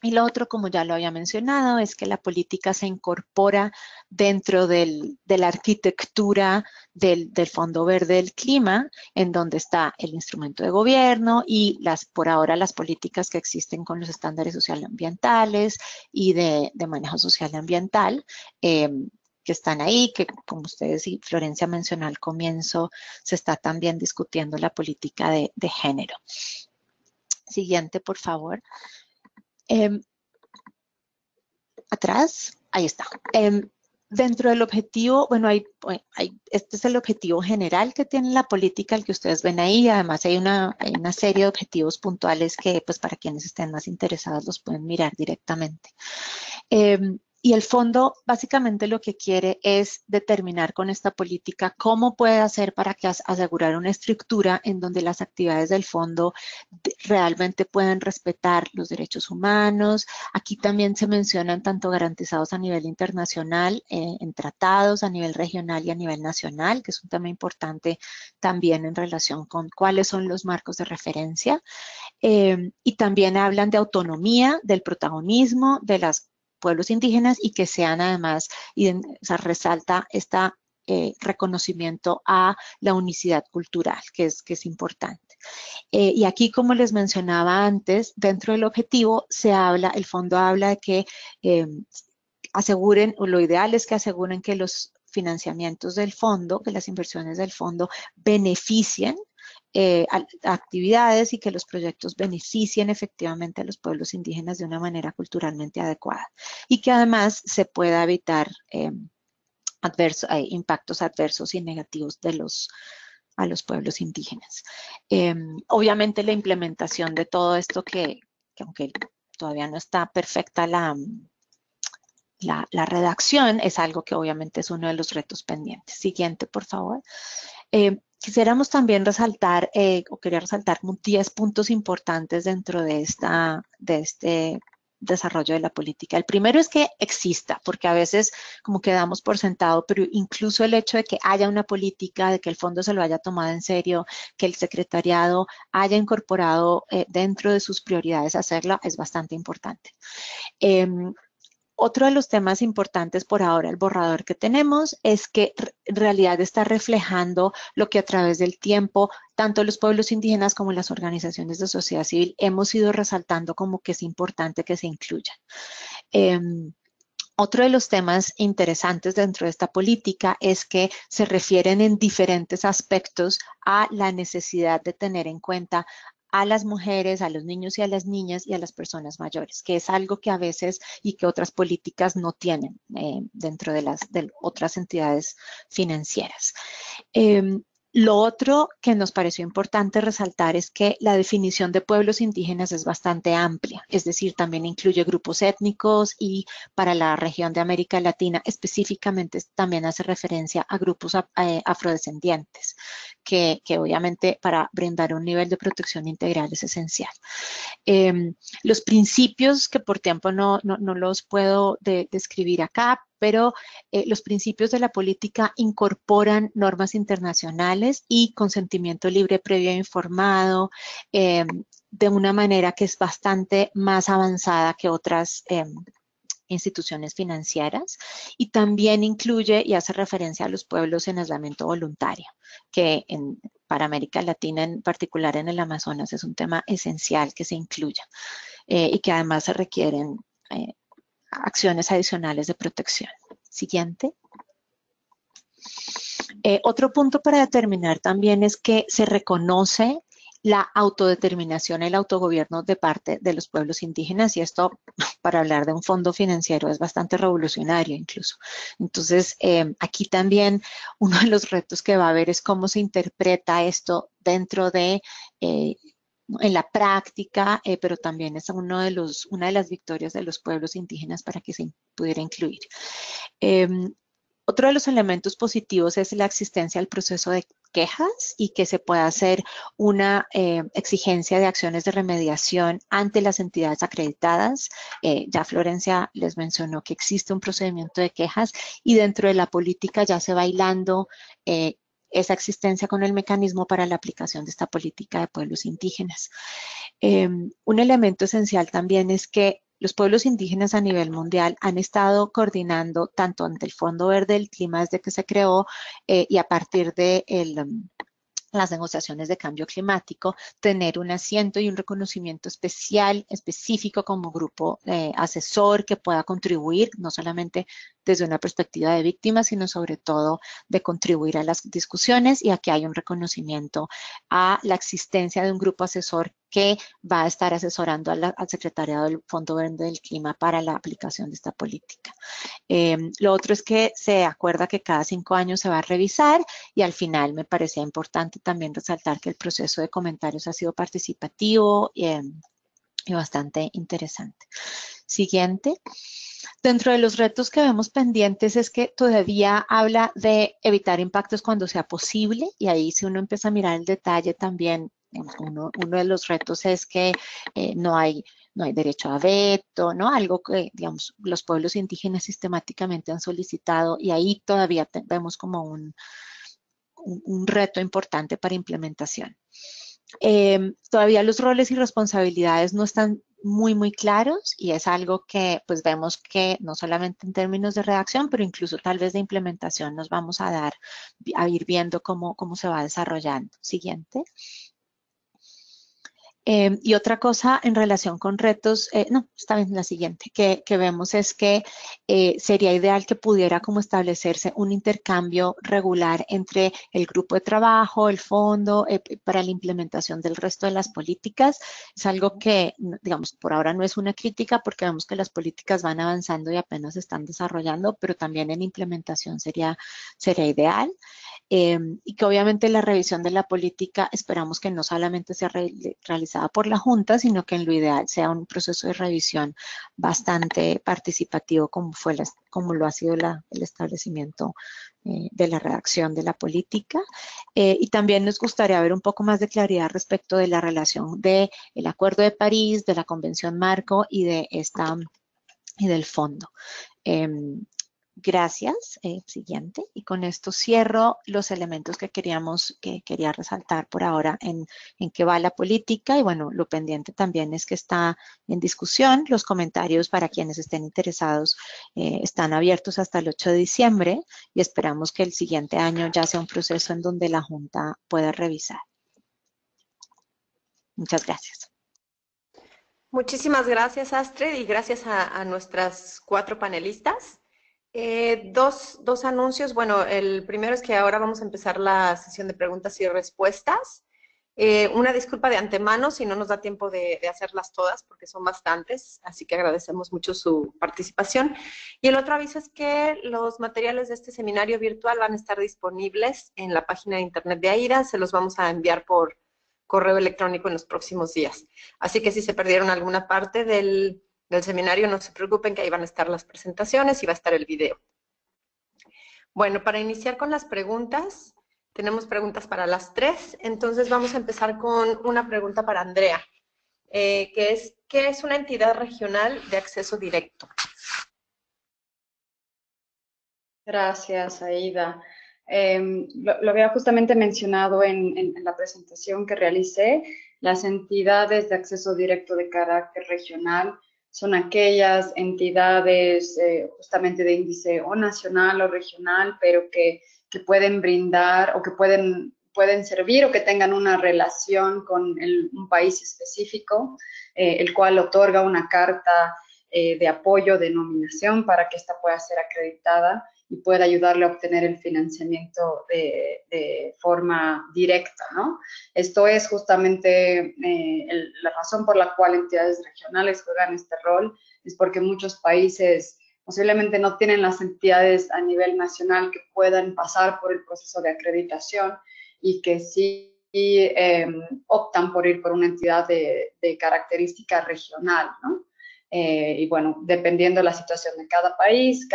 Y lo otro, como ya lo había mencionado, es que la política se incorpora dentro de la arquitectura del Fondo Verde del Clima, en donde está el instrumento de gobierno y por ahora las políticas que existen con los estándares socioambientales y de manejo social y ambiental, que están ahí, que como ustedes y Florencia mencionó al comienzo, se está también discutiendo la política de género. Siguiente, por favor. Atrás, ahí está. Dentro del objetivo, bueno, este es el objetivo general que tiene la política, el que ustedes ven ahí. Además, hay una serie de objetivos puntuales que, pues, para quienes estén más interesados, los pueden mirar directamente. Y el fondo básicamente lo que quiere es determinar con esta política cómo puede hacer para que asegurar una estructura en donde las actividades del fondo realmente puedan respetar los derechos humanos. Aquí también se mencionan tanto garantizados a nivel internacional, en tratados, a nivel regional y a nivel nacional, que es un tema importante también en relación con cuáles son los marcos de referencia. Y también hablan de autonomía, del protagonismo de los pueblos indígenas y que sean además, o sea, resalta este reconocimiento a la unicidad cultural, que es importante. Y aquí, como les mencionaba antes, dentro del objetivo el fondo habla de que aseguren, o lo ideal es que aseguren que los financiamientos del fondo, que las inversiones del fondo beneficien actividades y que los proyectos beneficien efectivamente a los pueblos indígenas de una manera culturalmente adecuada y que además se pueda evitar impactos adversos y negativos a los pueblos indígenas. Obviamente la implementación de todo esto que aunque todavía no está perfecta la redacción es algo que obviamente es uno de los retos pendientes. Siguiente, por favor. Quisiéramos también resaltar, o quería resaltar 10 puntos importantes dentro de este desarrollo de la política. El primero es que exista, porque a veces como que damos por sentado, pero incluso el hecho de que haya una política, de que el fondo se lo haya tomado en serio, que el secretariado haya incorporado dentro de sus prioridades hacerla, es bastante importante. Otro de los temas importantes por ahora, el borrador que tenemos, es que en realidad está reflejando lo que a través del tiempo, tanto los pueblos indígenas como las organizaciones de sociedad civil, hemos ido resaltando como que es importante que se incluyan. Otro de los temas interesantes dentro de esta política es que se refieren en diferentes aspectos a la necesidad de tener en cuenta a las mujeres, a los niños y a las niñas y a las personas mayores, que es algo que a veces y que otras políticas no tienen dentro de otras entidades financieras. Lo otro que nos pareció importante resaltar es que la definición de pueblos indígenas es bastante amplia, es decir, también incluye grupos étnicos y para la región de América Latina específicamente también hace referencia a grupos afrodescendientes, que obviamente para brindar un nivel de protección integral es esencial. Los principios que por tiempo no los puedo describir acá, pero los principios de la política incorporan normas internacionales y consentimiento libre previo e informado de una manera que es bastante más avanzada que otras instituciones financieras, y también incluye y hace referencia a los pueblos en aislamiento voluntario, que para América Latina, en particular en el Amazonas, es un tema esencial que se incluya y que además se requieren acciones adicionales de protección. Siguiente. Otro punto para determinar también es que se reconoce la autodeterminación, el autogobierno de parte de los pueblos indígenas, y esto, para hablar de un fondo financiero, es bastante revolucionario incluso. Entonces, aquí también uno de los retos que va a haber es cómo se interpreta esto dentro de en la práctica, pero también es una de las victorias de los pueblos indígenas para que se pudiera incluir. Otro de los elementos positivos es la existencia del proceso de quejas y que se pueda hacer una exigencia de acciones de remediación ante las entidades acreditadas. Ya Florencia les mencionó que existe un procedimiento de quejas y dentro de la política ya se va hilando esa existencia con el mecanismo para la aplicación de esta política de pueblos indígenas. Un elemento esencial también es que los pueblos indígenas a nivel mundial han estado coordinando tanto ante el Fondo Verde del Clima desde que se creó y a partir de las negociaciones de cambio climático, tener un asiento y un reconocimiento específico como grupo asesor que pueda contribuir, no solamente desde una perspectiva de víctimas, sino sobre todo de contribuir a las discusiones, y aquí hay un reconocimiento a la existencia de un grupo asesor que va a estar asesorando al Secretariado del Fondo Verde del Clima para la aplicación de esta política. Lo otro es que se acuerda que cada 5 años se va a revisar, y al final me parecía importante también resaltar que el proceso de comentarios ha sido participativo y bastante interesante. Siguiente. Dentro de los retos que vemos pendientes es que todavía habla de evitar impactos cuando sea posible, y ahí si uno empieza a mirar el detalle también, uno de los retos es que no hay derecho a veto, ¿no? Algo que, digamos, los pueblos indígenas sistemáticamente han solicitado, y ahí todavía vemos como un reto importante para implementación. Todavía los roles y responsabilidades no están muy claros, y es algo que pues vemos que no solamente en términos de redacción, pero incluso tal vez de implementación nos vamos a ir viendo cómo se va desarrollando. Siguiente. Y otra cosa en relación con retos, no, está bien, la siguiente, que vemos es que sería ideal que pudiera como establecerse un intercambio regular entre el grupo de trabajo, el fondo, para la implementación del resto de las políticas. Es algo que, digamos, por ahora no es una crítica, porque vemos que las políticas van avanzando y apenas se están desarrollando, pero también en implementación sería ideal. y que obviamente la revisión de la política esperamos que no solamente sea realizada por la Junta, sino que en lo ideal sea un proceso de revisión bastante participativo como lo ha sido el establecimiento de la redacción de la política. Y también nos gustaría ver un poco más de claridad respecto de la relación del Acuerdo de París, de la Convención Marco y del fondo. Gracias. Siguiente. Y con esto cierro los elementos que quería resaltar por ahora en qué va la política. Y bueno, lo pendiente también es que está en discusión. Los comentarios para quienes estén interesados están abiertos hasta el 8 de diciembre y esperamos que el siguiente año ya sea un proceso en donde la Junta pueda revisar. Muchas gracias. Muchísimas gracias, Astrid, y gracias a nuestras 4 panelistas. Dos anuncios. Bueno, el primero es que ahora vamos a empezar la sesión de preguntas y respuestas. Una disculpa de antemano si no nos da tiempo de hacerlas todas, porque son bastantes, así que agradecemos mucho su participación. Y el otro aviso es que los materiales de este seminario virtual van a estar disponibles en la página de internet de AIDA. Se los vamos a enviar por correo electrónico en los próximos días. Así que si se perdieron alguna parte del seminario, no se preocupen, que ahí van a estar las presentaciones y va a estar el video. Bueno, para iniciar con las preguntas, tenemos preguntas para las 3, entonces vamos a empezar con una pregunta para Andrea, que es, ¿qué es una entidad regional de acceso directo? Gracias, Aida. Lo había justamente mencionado en la presentación que realicé. Las entidades de acceso directo de carácter regional son aquellas entidades justamente de índice o nacional o regional, pero que pueden brindar o que pueden servir o que tengan una relación con un país específico, el cual otorga una carta de apoyo, de nominación, para que ésta pueda ser acreditada y pueda ayudarle a obtener el financiamiento de forma directa, ¿no? Esto es justamente la razón por la cual entidades regionales juegan este rol, es porque muchos países posiblemente no tienen las entidades a nivel nacional que puedan pasar por el proceso de acreditación y que sí optan por ir por una entidad de característica regional, ¿no? Y bueno, dependiendo de la situación de cada país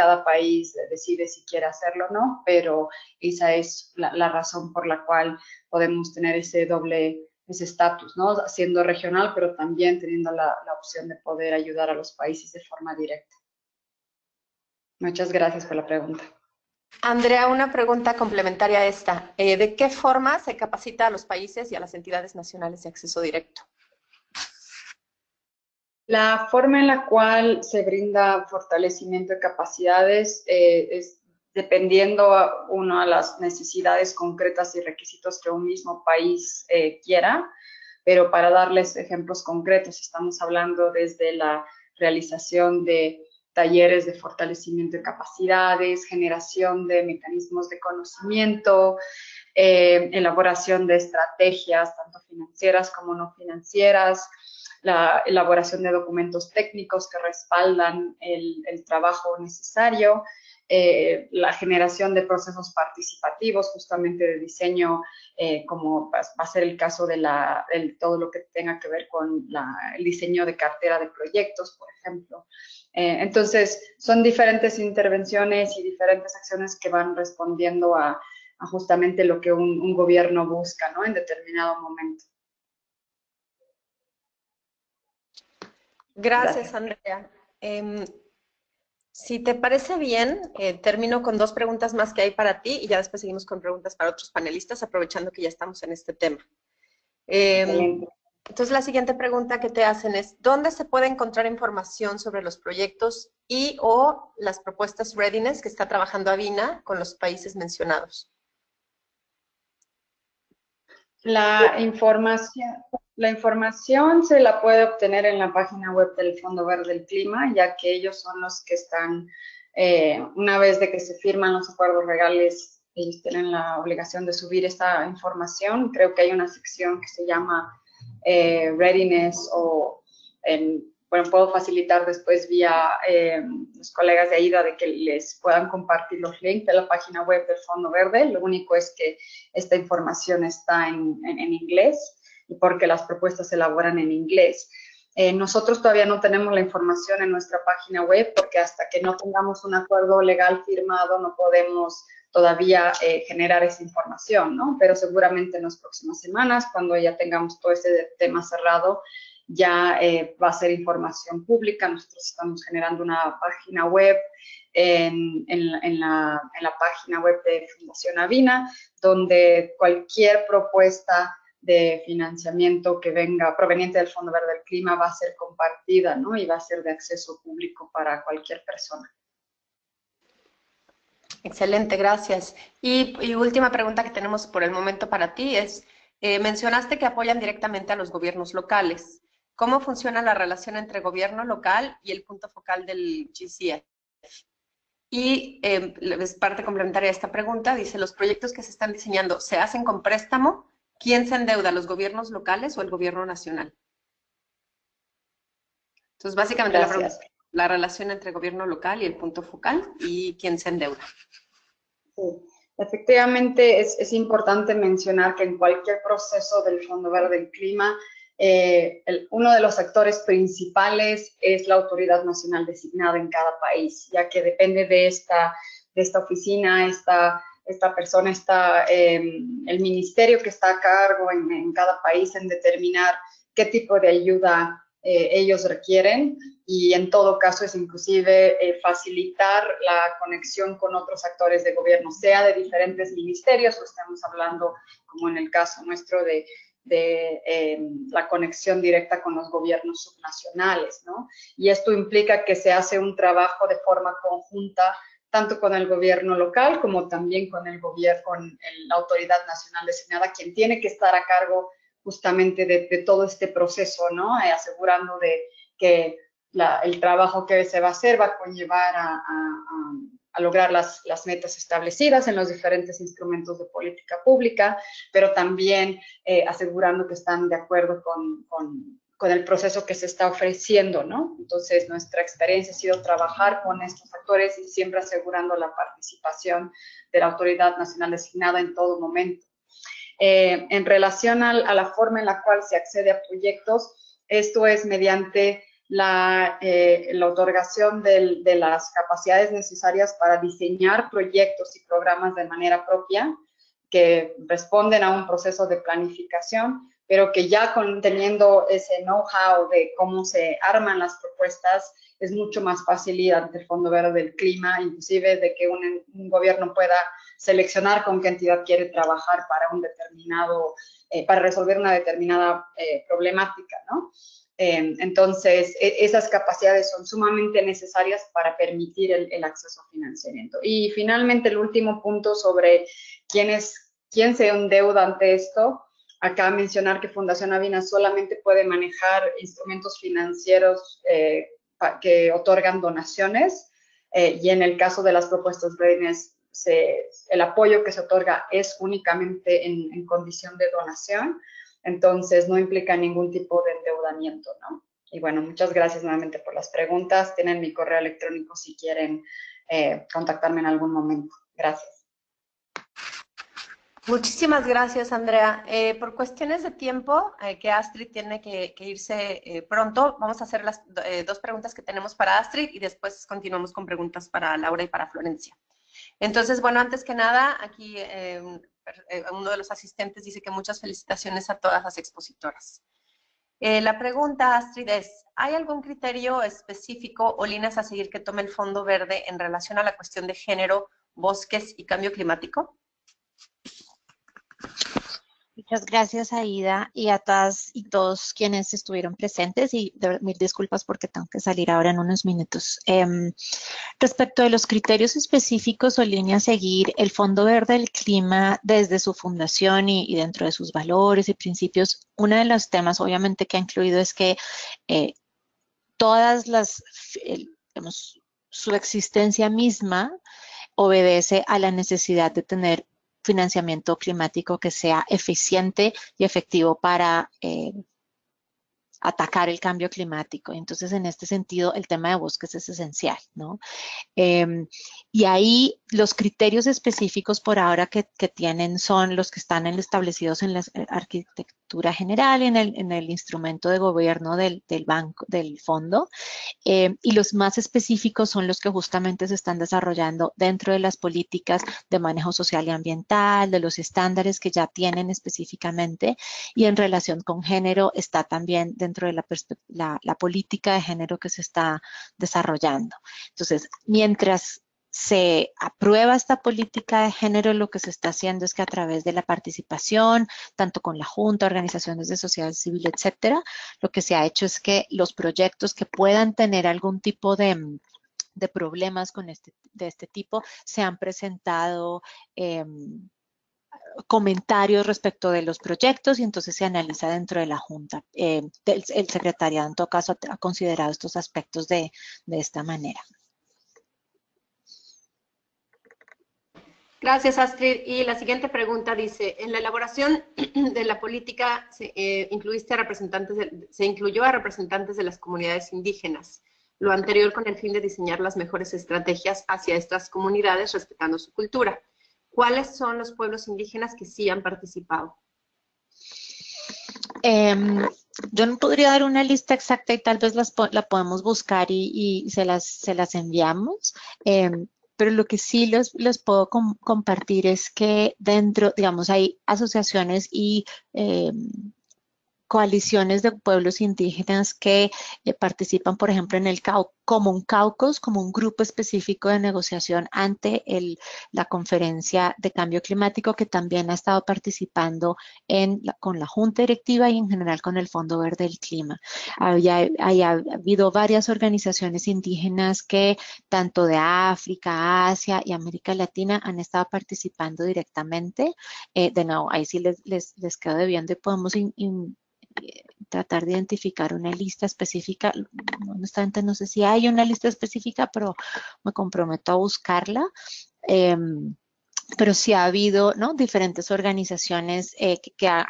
decide si quiere hacerlo o no, pero esa es la razón por la cual podemos tener ese estatus, ¿no? Siendo regional, pero también teniendo la opción de poder ayudar a los países de forma directa. Muchas gracias por la pregunta. Andrea, una pregunta complementaria a esta. ¿De qué forma se capacita a los países y a las entidades nacionales de acceso directo? La forma en la cual se brinda fortalecimiento de capacidades es dependiendo a las necesidades concretas y requisitos que un mismo país quiera, pero para darles ejemplos concretos, estamos hablando desde la realización de talleres de fortalecimiento de capacidades, generación de mecanismos de conocimiento, elaboración de estrategias, tanto financieras como no financieras, la elaboración de documentos técnicos que respaldan el trabajo necesario, la generación de procesos participativos, justamente de diseño, como va a ser el caso de todo lo que tenga que ver con el diseño de cartera de proyectos, por ejemplo. Entonces, son diferentes intervenciones y diferentes acciones que van respondiendo a justamente lo que un gobierno busca, ¿no? En determinado momento. Gracias, Andrea. Si te parece bien, termino con 2 preguntas más que hay para ti y ya después seguimos con preguntas para otros panelistas, aprovechando que ya estamos en este tema. Entonces, la siguiente pregunta que te hacen es, ¿dónde se puede encontrar información sobre los proyectos y o las propuestas Readiness que está trabajando Avina con los países mencionados? La información se la puede obtener en la página web del Fondo Verde del Clima, ya que ellos son los que están, una vez de que se firman los acuerdos legales, ellos tienen la obligación de subir esta información. Creo que hay una sección que se llama Readiness o bueno, puedo facilitar después vía los colegas de AIDA de que les puedan compartir los links de la página web del Fondo Verde. Lo único es que esta información está en inglés y porque las propuestas se elaboran en inglés. Nosotros todavía no tenemos la información en nuestra página web porque hasta que no tengamos un acuerdo legal firmado no podemos todavía generar esa información, ¿no? Pero seguramente en las próximas semanas, cuando ya tengamos todo ese tema cerrado, ya va a ser información pública. Nosotros estamos generando una página web en la página web de Fundación Avina, donde cualquier propuesta de financiamiento que venga proveniente del Fondo Verde del Clima va a ser compartida, ¿no? Y va a ser de acceso público para cualquier persona. Excelente, gracias. Y última pregunta que tenemos por el momento para ti es, mencionaste que apoyan directamente a los gobiernos locales. ¿Cómo funciona la relación entre gobierno local y el punto focal del GCF? Y es parte complementaria de esta pregunta, dice, ¿los proyectos que se están diseñando se hacen con préstamo? ¿Quién se endeuda, los gobiernos locales o el gobierno nacional? Entonces, básicamente la pregunta es la relación entre gobierno local y el punto focal y quién se endeuda. Sí, efectivamente es importante mencionar que en cualquier proceso del Fondo Verde del Clima, uno de los actores principales es la autoridad nacional designada en cada país, ya que depende de esta oficina, esta persona, el ministerio que está a cargo en cada país en determinar qué tipo de ayuda ellos requieren, y en todo caso es inclusive facilitar la conexión con otros actores de gobierno, sea de diferentes ministerios o estamos hablando, como en el caso nuestro, de la conexión directa con los gobiernos subnacionales, ¿no? Y esto implica que se hace un trabajo de forma conjunta tanto con el gobierno local como también con la autoridad nacional designada, quien tiene que estar a cargo justamente de todo este proceso, ¿no? Asegurando de que el trabajo que se va a hacer va a conllevar a lograr las metas establecidas en los diferentes instrumentos de política pública, pero también asegurando que están de acuerdo con el proceso que se está ofreciendo, ¿no? Entonces, nuestra experiencia ha sido trabajar con estos actores y siempre asegurando la participación de la autoridad nacional designada en todo momento. En relación a la forma en la cual se accede a proyectos, esto es mediante la otorgación de las capacidades necesarias para diseñar proyectos y programas de manera propia que responden a un proceso de planificación, pero que ya teniendo ese know-how de cómo se arman las propuestas, es mucho más fácil ir ante el Fondo Verde del Clima, inclusive de que un gobierno pueda seleccionar con qué entidad quiere trabajar para resolver una determinada problemática, ¿no? Entonces, esas capacidades son sumamente necesarias para permitir el acceso a financiamiento. Y finalmente, el último punto sobre quién se endeuda ante esto. Acá mencionar que Fundación Avina solamente puede manejar instrumentos financieros que otorgan donaciones, y en el caso de las propuestas readiness, el apoyo que se otorga es únicamente en condición de donación, entonces no implica ningún tipo de endeudamiento, ¿no? Y bueno, muchas gracias nuevamente por las preguntas. Tienen mi correo electrónico si quieren contactarme en algún momento. Gracias. Muchísimas gracias, Andrea. Por cuestiones de tiempo, que Astrid tiene que irse pronto, vamos a hacer las dos preguntas que tenemos para Astrid y después continuamos con preguntas para Laura y para Florencia. Entonces, bueno, antes que nada, aquí uno de los asistentes dice que muchas felicitaciones a todas las expositoras. La pregunta, Astrid, es, ¿hay algún criterio específico o líneas a seguir que tome el Fondo Verde en relación a la cuestión de género, bosques y cambio climático? Muchas gracias, Aida, y a todas y todos quienes estuvieron presentes, y mil disculpas porque tengo que salir ahora en unos minutos. Respecto de los criterios específicos o líneas a seguir, el Fondo Verde del Clima, desde su fundación y dentro de sus valores y principios, uno de los temas obviamente que ha incluido es que digamos, su existencia misma obedece a la necesidad de tener financiamiento climático que sea eficiente y efectivo para atacar el cambio climático. Entonces, en este sentido, el tema de bosques es esencial, ¿no? Y ahí los criterios específicos por ahora que tienen son los que están establecidos en la arquitectura general, en el instrumento de gobierno del banco, del fondo, y los más específicos son los que justamente se están desarrollando dentro de las políticas de manejo social y ambiental, de los estándares que ya tienen específicamente, y en relación con género está también dentro de la política de género que se está desarrollando. Entonces, mientras se aprueba esta política de género, lo que se está haciendo es que a través de la participación, tanto con la Junta, organizaciones de sociedad civil, etcétera, lo que se ha hecho es que los proyectos que puedan tener algún tipo de problemas de este tipo se han presentado comentarios respecto de los proyectos y entonces se analiza dentro de la Junta. El secretariado en todo caso ha considerado estos aspectos de esta manera. Gracias, Astrid. Y la siguiente pregunta dice, en la elaboración de la política se incluyó a representantes de las comunidades indígenas, lo anterior con el fin de diseñar las mejores estrategias hacia estas comunidades respetando su cultura. ¿Cuáles son los pueblos indígenas que sí han participado? Yo no podría dar una lista exacta y tal vez la podemos buscar y se las enviamos. Pero lo que sí les puedo compartir es que dentro, digamos, hay asociaciones y coaliciones de pueblos indígenas que participan, por ejemplo, en el como un caucus, como un grupo específico de negociación ante la conferencia de cambio climático, que también ha estado participando con la Junta Directiva y en general con el Fondo Verde del Clima. Ha habido varias organizaciones indígenas que tanto de África, Asia y América Latina han estado participando directamente. De nuevo, ahí sí les quedo debiendo y podemos tratar de identificar una lista específica. Honestamente no sé si hay una lista específica, pero me comprometo a buscarla. Pero sí ha habido, ¿no?, diferentes organizaciones que han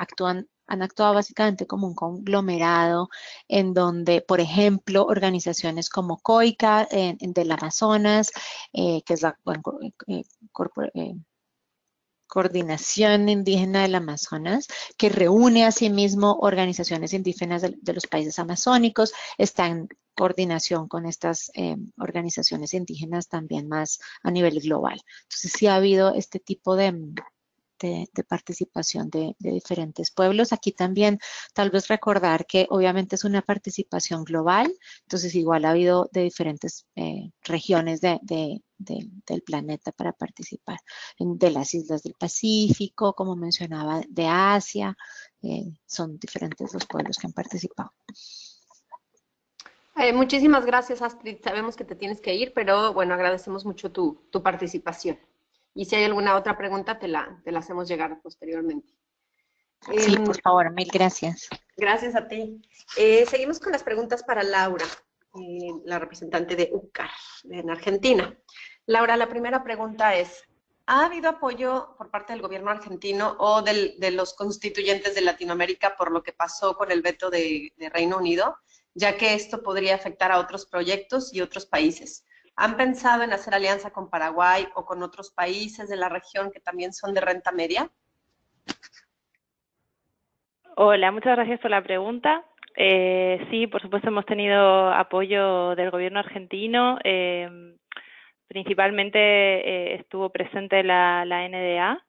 actuado básicamente como un conglomerado en donde, por ejemplo, organizaciones como COICA del Amazonas, que es la Coordinación Indígena del Amazonas, que reúne asimismo organizaciones indígenas de los países amazónicos, está en coordinación con estas organizaciones indígenas también más a nivel global. Entonces sí ha habido este tipo de participación de diferentes pueblos. Aquí también tal vez recordar que obviamente es una participación global, entonces igual ha habido de diferentes regiones del planeta para participar, de las islas del Pacífico, como mencionaba, de Asia, son diferentes los pueblos que han participado. Muchísimas gracias, Astrid. Sabemos que te tienes que ir, pero bueno, agradecemos mucho tu participación. Y si hay alguna otra pregunta, te la hacemos llegar posteriormente. Sí, por favor, mil gracias. Gracias a ti. Seguimos con las preguntas para Laura, la representante de UCAR en Argentina. Laura, la primera pregunta es, ¿ha habido apoyo por parte del gobierno argentino o de los constituyentes de Latinoamérica por lo que pasó con el veto de Reino Unido, ya que esto podría afectar a otros proyectos y otros países? ¿Han pensado en hacer alianza con Paraguay o con otros países de la región que también son de renta media? Hola, muchas gracias por la pregunta. Sí, por supuesto hemos tenido apoyo del gobierno argentino. Principalmente estuvo presente la NDA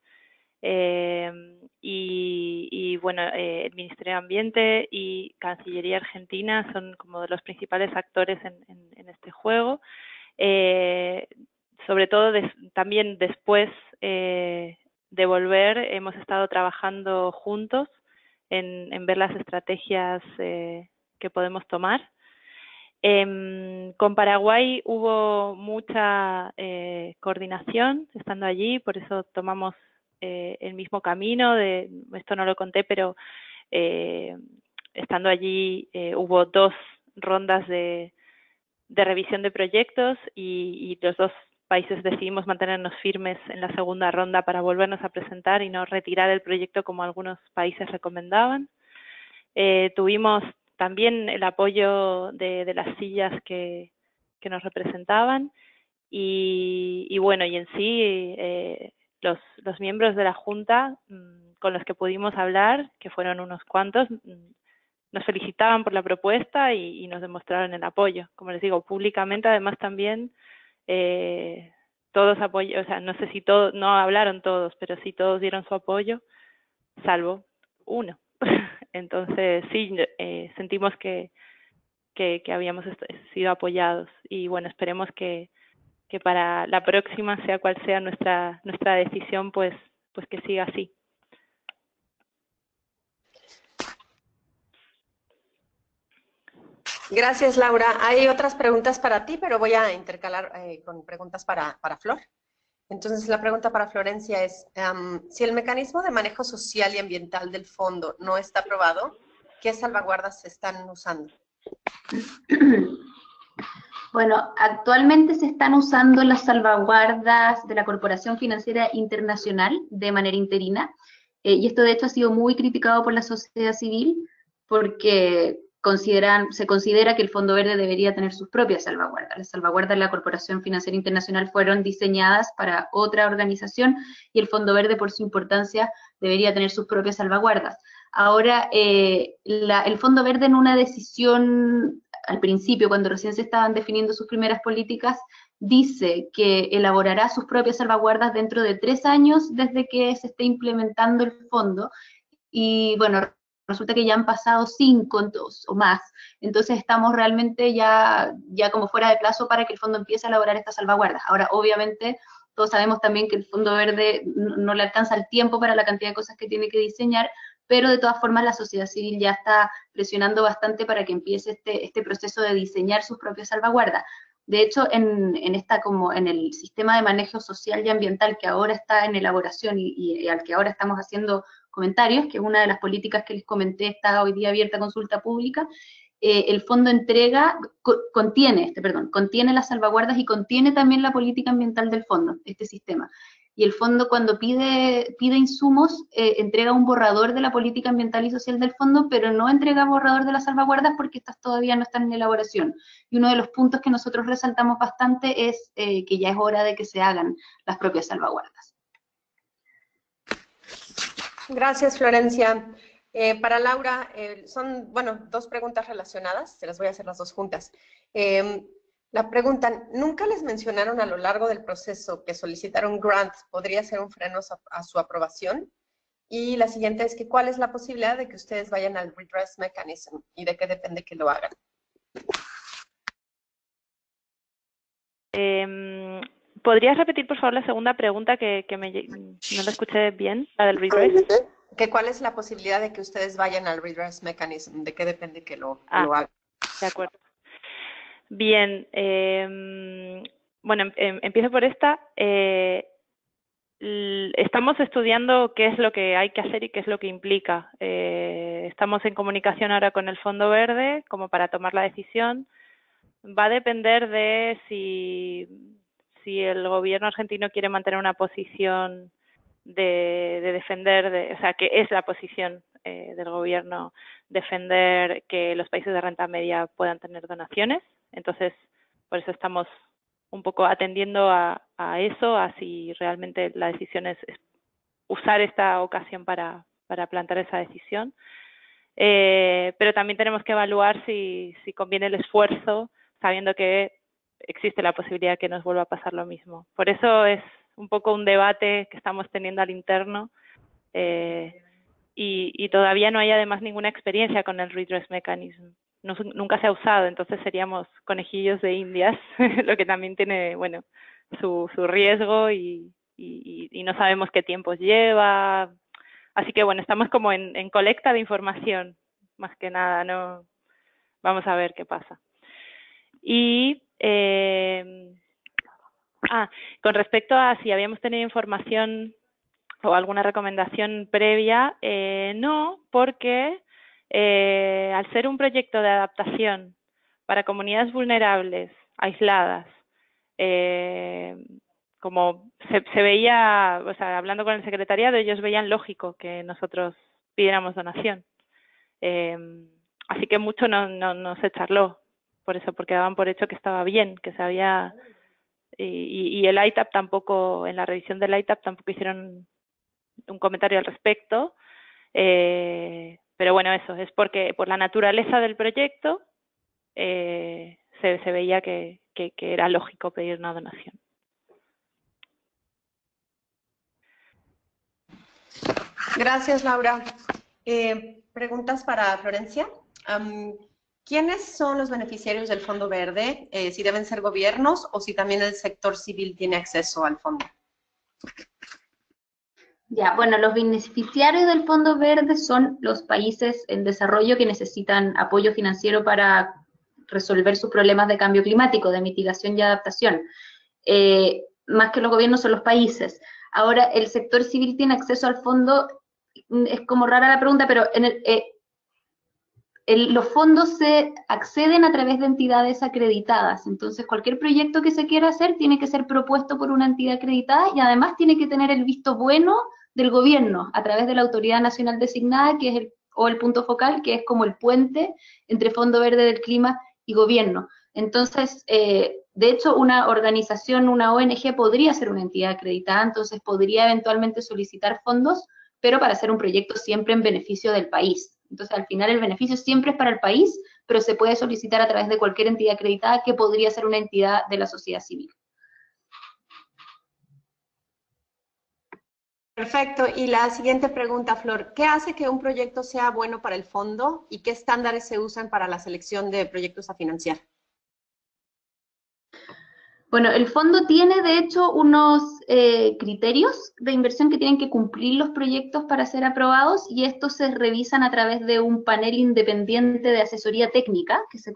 y bueno, el Ministerio de Ambiente y Cancillería Argentina son como de los principales actores en este juego. Sobre todo también después de volver hemos estado trabajando juntos en ver las estrategias que podemos tomar. Con Paraguay hubo mucha coordinación estando allí, por eso tomamos el mismo camino. Esto no lo conté, pero estando allí hubo 2 rondas de revisión de proyectos y los 2 países decidimos mantenernos firmes en la segunda ronda para volvernos a presentar y no retirar el proyecto como algunos países recomendaban. Tuvimos también el apoyo de las sillas que nos representaban y bueno, y en sí los miembros de la Junta con los que pudimos hablar, que fueron unos cuantos, nos felicitaban por la propuesta y nos demostraron el apoyo. Como les digo, públicamente además también todos apoyaron, o sea, no sé si todos, no hablaron todos, pero sí todos dieron su apoyo, salvo uno. Entonces sí, sentimos que habíamos sido apoyados y bueno, esperemos que para la próxima, sea cual sea nuestra decisión, pues que siga así. Gracias, Laura. Hay otras preguntas para ti, pero voy a intercalar con preguntas para Flor. Entonces, la pregunta para Florencia es, si el mecanismo de manejo social y ambiental del fondo no está aprobado, ¿qué salvaguardas se están usando? Bueno, actualmente se están usando las salvaguardas de la Corporación Financiera Internacional de manera interina, y esto de hecho ha sido muy criticado por la sociedad civil porque se considera que el Fondo Verde debería tener sus propias salvaguardas. Las salvaguardas de la Corporación Financiera Internacional fueron diseñadas para otra organización y el Fondo Verde, por su importancia, debería tener sus propias salvaguardas. Ahora, el Fondo Verde, en una decisión al principio, cuando recién se estaban definiendo sus primeras políticas, dice que elaborará sus propias salvaguardas dentro de 3 años desde que se esté implementando el fondo. Y bueno, resulta que ya han pasado 5 o más, entonces estamos realmente ya como fuera de plazo para que el fondo empiece a elaborar estas salvaguardas. Ahora, obviamente, todos sabemos también que el Fondo Verde no le alcanza el tiempo para la cantidad de cosas que tiene que diseñar, pero de todas formas la sociedad civil ya está presionando bastante para que empiece este proceso de diseñar sus propias salvaguardas. De hecho, en el sistema de manejo social y ambiental que ahora está en elaboración y al que ahora estamos haciendo comentarios, que es una de las políticas que les comenté, está hoy día abierta a consulta pública, el fondo contiene las salvaguardas y contiene también la política ambiental del fondo, este sistema. Y el fondo, cuando pide insumos, entrega un borrador de la política ambiental y social del fondo, pero no entrega borrador de las salvaguardas porque estas todavía no están en elaboración. Y uno de los puntos que nosotros resaltamos bastante es que ya es hora de que se hagan las propias salvaguardas. Gracias, Florencia. Para Laura, son, bueno, 2 preguntas relacionadas, se las voy a hacer las 2 juntas. La preguntan, ¿nunca les mencionaron a lo largo del proceso que solicitar un grant podría ser un freno a su aprobación? Y la siguiente es que, ¿cuál es la posibilidad de que ustedes vayan al redress mechanism y de qué depende que lo hagan? ¿Podrías repetir, por favor, la segunda pregunta que no la escuché bien, la del redress? ¿Cuál es la posibilidad de que ustedes vayan al redress mechanism? ¿De qué depende que lo hagan? De acuerdo. Bien, bueno, empiezo por esta. Estamos estudiando qué es lo que hay que hacer y qué es lo que implica. Estamos en comunicación ahora con el Fondo Verde como para tomar la decisión. Va a depender de si el gobierno argentino quiere mantener una posición de defender, o sea, que es la posición del gobierno, defender que los países de renta media puedan tener donaciones. Entonces, por eso estamos un poco atendiendo a eso, a si realmente la decisión es usar esta ocasión para plantear esa decisión. Pero también tenemos que evaluar si conviene el esfuerzo, sabiendo que existe la posibilidad de que nos vuelva a pasar lo mismo. Por eso es un poco un debate que estamos teniendo al interno y todavía no hay además ninguna experiencia con el redress mechanism. Nunca se ha usado, entonces seríamos conejillos de indias, lo que también tiene, bueno, su riesgo y no sabemos qué tiempos lleva. Así que bueno, estamos como en colecta de información, más que nada, no vamos a ver qué pasa. Y con respecto a si habíamos tenido información o alguna recomendación previa, no, porque al ser un proyecto de adaptación para comunidades vulnerables, aisladas, como se veía, o sea, hablando con el secretariado, ellos veían lógico que nosotros pidiéramos donación. así que mucho no se charló, por eso, porque daban por hecho que estaba bien, que se había... Y el ITAP tampoco, en la revisión del ITAP tampoco hicieron un comentario al respecto, pero bueno, eso, es porque por la naturaleza del proyecto se veía que era lógico pedir una donación. Gracias, Laura. Preguntas para Florencia. ¿Quiénes son los beneficiarios del Fondo Verde? Si deben ser gobiernos o si también el sector civil tiene acceso al fondo. Ya, bueno, los beneficiarios del Fondo Verde son los países en desarrollo que necesitan apoyo financiero para resolver sus problemas de cambio climático, de mitigación y adaptación. Más que los gobiernos son los países. Ahora, ¿el sector civil tiene acceso al fondo? Es como rara la pregunta, pero los fondos se acceden a través de entidades acreditadas. Entonces, cualquier proyecto que se quiera hacer tiene que ser propuesto por una entidad acreditada y además tiene que tener el visto bueno del gobierno a través de la autoridad nacional designada, que es el punto focal, que es como el puente entre Fondo Verde del Clima y gobierno. Entonces, de hecho, una organización, una ONG podría ser una entidad acreditada, entonces podría eventualmente solicitar fondos, pero para hacer un proyecto siempre en beneficio del país. Entonces, al final el beneficio siempre es para el país, pero se puede solicitar a través de cualquier entidad acreditada que podría ser una entidad de la sociedad civil. Perfecto. Y la siguiente pregunta, Flor. ¿Qué hace que un proyecto sea bueno para el fondo y qué estándares se usan para la selección de proyectos a financiar? Bueno, el fondo tiene, de hecho, unos criterios de inversión que tienen que cumplir los proyectos para ser aprobados y estos se revisan a través de un panel independiente de asesoría técnica que se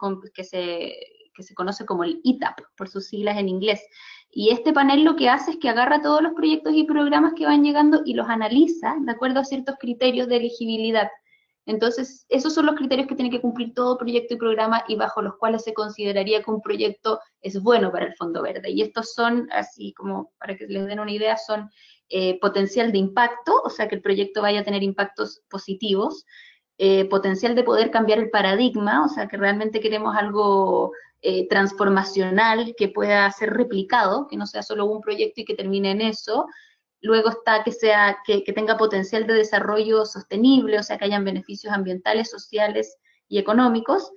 conoce como el ITAP, por sus siglas en inglés. Y este panel lo que hace es que agarra todos los proyectos y programas que van llegando y los analiza de acuerdo a ciertos criterios de elegibilidad. Entonces, esos son los criterios que tiene que cumplir todo proyecto y programa y bajo los cuales se consideraría que un proyecto es bueno para el Fondo Verde. Y estos son, así como para que les den una idea, son potencial de impacto, o sea, que el proyecto vaya a tener impactos positivos, potencial de poder cambiar el paradigma, o sea, que realmente queremos algo transformacional que pueda ser replicado, que no sea solo un proyecto y que termine en eso. Luego está que tenga potencial de desarrollo sostenible, o sea, que hayan beneficios ambientales, sociales y económicos.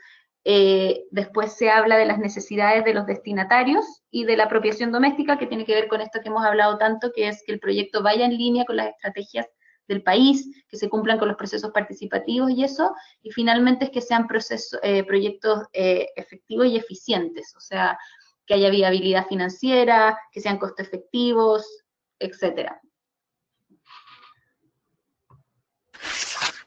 Después se habla de las necesidades de los destinatarios y de la apropiación doméstica, que tiene que ver con esto que hemos hablado tanto, que es que el proyecto vaya en línea con las estrategias del país, que se cumplan con los procesos participativos y eso, y finalmente es que sean proyectos efectivos y eficientes, o sea, que haya viabilidad financiera, que sean costo efectivos, etcétera.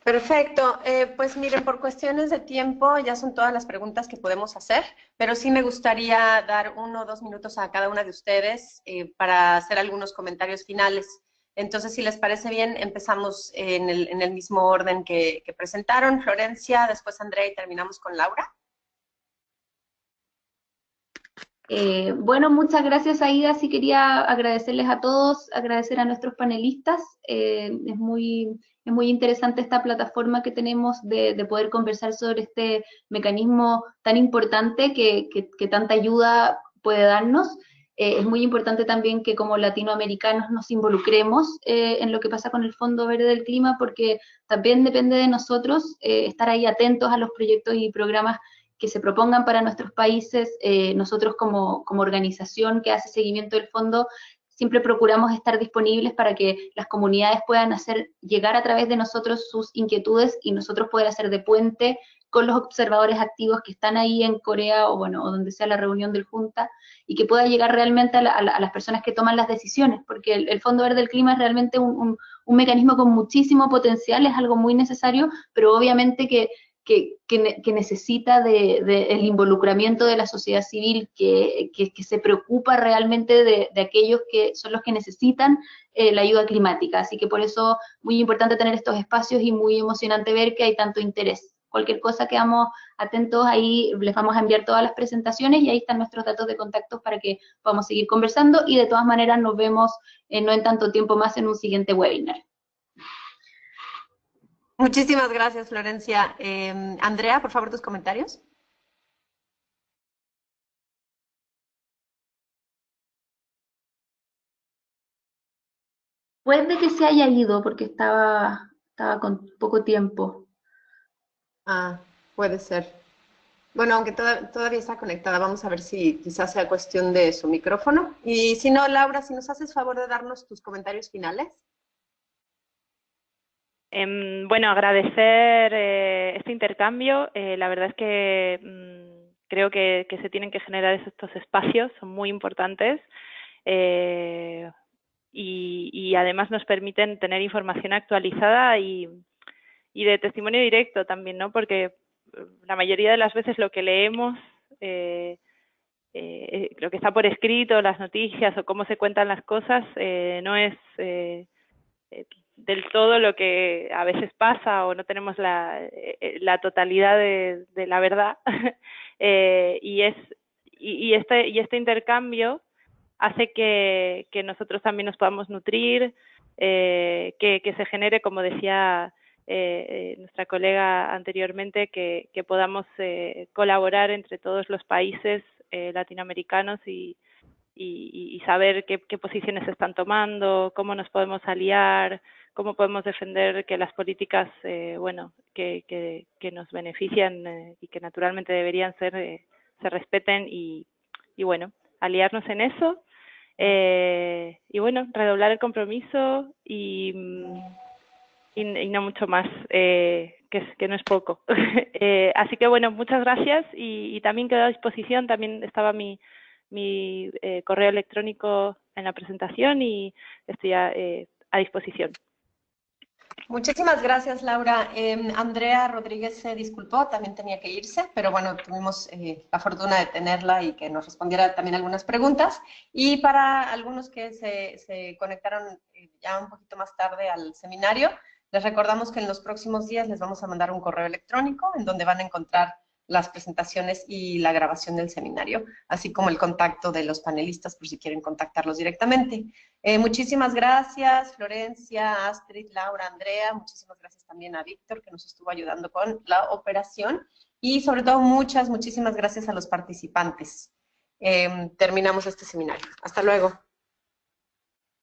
Perfecto. Pues miren, por cuestiones de tiempo ya son todas las preguntas que podemos hacer, pero sí me gustaría dar 1 o 2 minutos a cada una de ustedes para hacer algunos comentarios finales. Entonces, si les parece bien, empezamos en el mismo orden que presentaron. Florencia, después Andrea y terminamos con Laura. Bueno, muchas gracias, Aida. Sí quería agradecerles a todos, agradecer a nuestros panelistas. Es muy interesante esta plataforma que tenemos de poder conversar sobre este mecanismo tan importante que tanta ayuda puede darnos. Es muy importante también que como latinoamericanos nos involucremos en lo que pasa con el Fondo Verde del Clima, porque también depende de nosotros estar ahí atentos a los proyectos y programas que se propongan para nuestros países. Nosotros como organización que hace seguimiento del fondo, siempre procuramos estar disponibles para que las comunidades puedan hacer llegar a través de nosotros sus inquietudes y nosotros poder hacer de puente con los observadores activos que están ahí en Corea o donde sea la reunión del Junta, y que pueda llegar realmente a las personas que toman las decisiones, porque el Fondo Verde del Clima es realmente un mecanismo con muchísimo potencial, es algo muy necesario, pero obviamente que necesita del involucramiento de la sociedad civil, que se preocupa realmente de aquellos que son los que necesitan la ayuda climática. Así que por eso muy importante tener estos espacios y muy emocionante ver que hay tanto interés. Cualquier cosa quedamos atentos, ahí les vamos a enviar todas las presentaciones y ahí están nuestros datos de contacto para que podamos seguir conversando y de todas maneras nos vemos no en tanto tiempo más en un siguiente webinar. Muchísimas gracias, Florencia. Andrea, por favor, tus comentarios. Puede que se haya ido porque estaba con poco tiempo. Ah, puede ser. Bueno, aunque todavía está conectada, vamos a ver si quizás sea cuestión de su micrófono. Y si no, Laura, si nos haces favor de darnos tus comentarios finales. Bueno, agradecer este intercambio. La verdad es que creo que se tienen que generar estos espacios, son muy importantes. Y además nos permiten tener información actualizada y de testimonio directo también, ¿no? Porque la mayoría de las veces lo que leemos, lo que está por escrito, las noticias o cómo se cuentan las cosas, no es del todo lo que a veces pasa o no tenemos la totalidad de la verdad. Y este intercambio hace que nosotros también nos podamos nutrir, que se genere, como decía nuestra colega anteriormente, que podamos colaborar entre todos los países latinoamericanos y saber qué posiciones se están tomando, cómo nos podemos aliar, cómo podemos defender que las políticas, bueno, que nos benefician y que naturalmente deberían ser, se respeten y bueno, aliarnos en eso. Y bueno, redoblar el compromiso y no mucho más, que no es poco. Así que bueno, muchas gracias y también quedo a disposición, también estaba mi correo electrónico en la presentación y estoy a disposición. Muchísimas gracias, Laura. Andrea Rodríguez se disculpó, también tenía que irse, pero bueno, tuvimos la fortuna de tenerla y que nos respondiera también algunas preguntas. Y para algunos que se conectaron ya un poquito más tarde al seminario, les recordamos que en los próximos días les vamos a mandar un correo electrónico en donde van a encontrar las presentaciones y la grabación del seminario, así como el contacto de los panelistas por si quieren contactarlos directamente. Muchísimas gracias, Florencia, Astrid, Laura, Andrea. Muchísimas gracias también a Víctor, que nos estuvo ayudando con la operación. Y sobre todo, muchísimas gracias a los participantes. Terminamos este seminario. Hasta luego.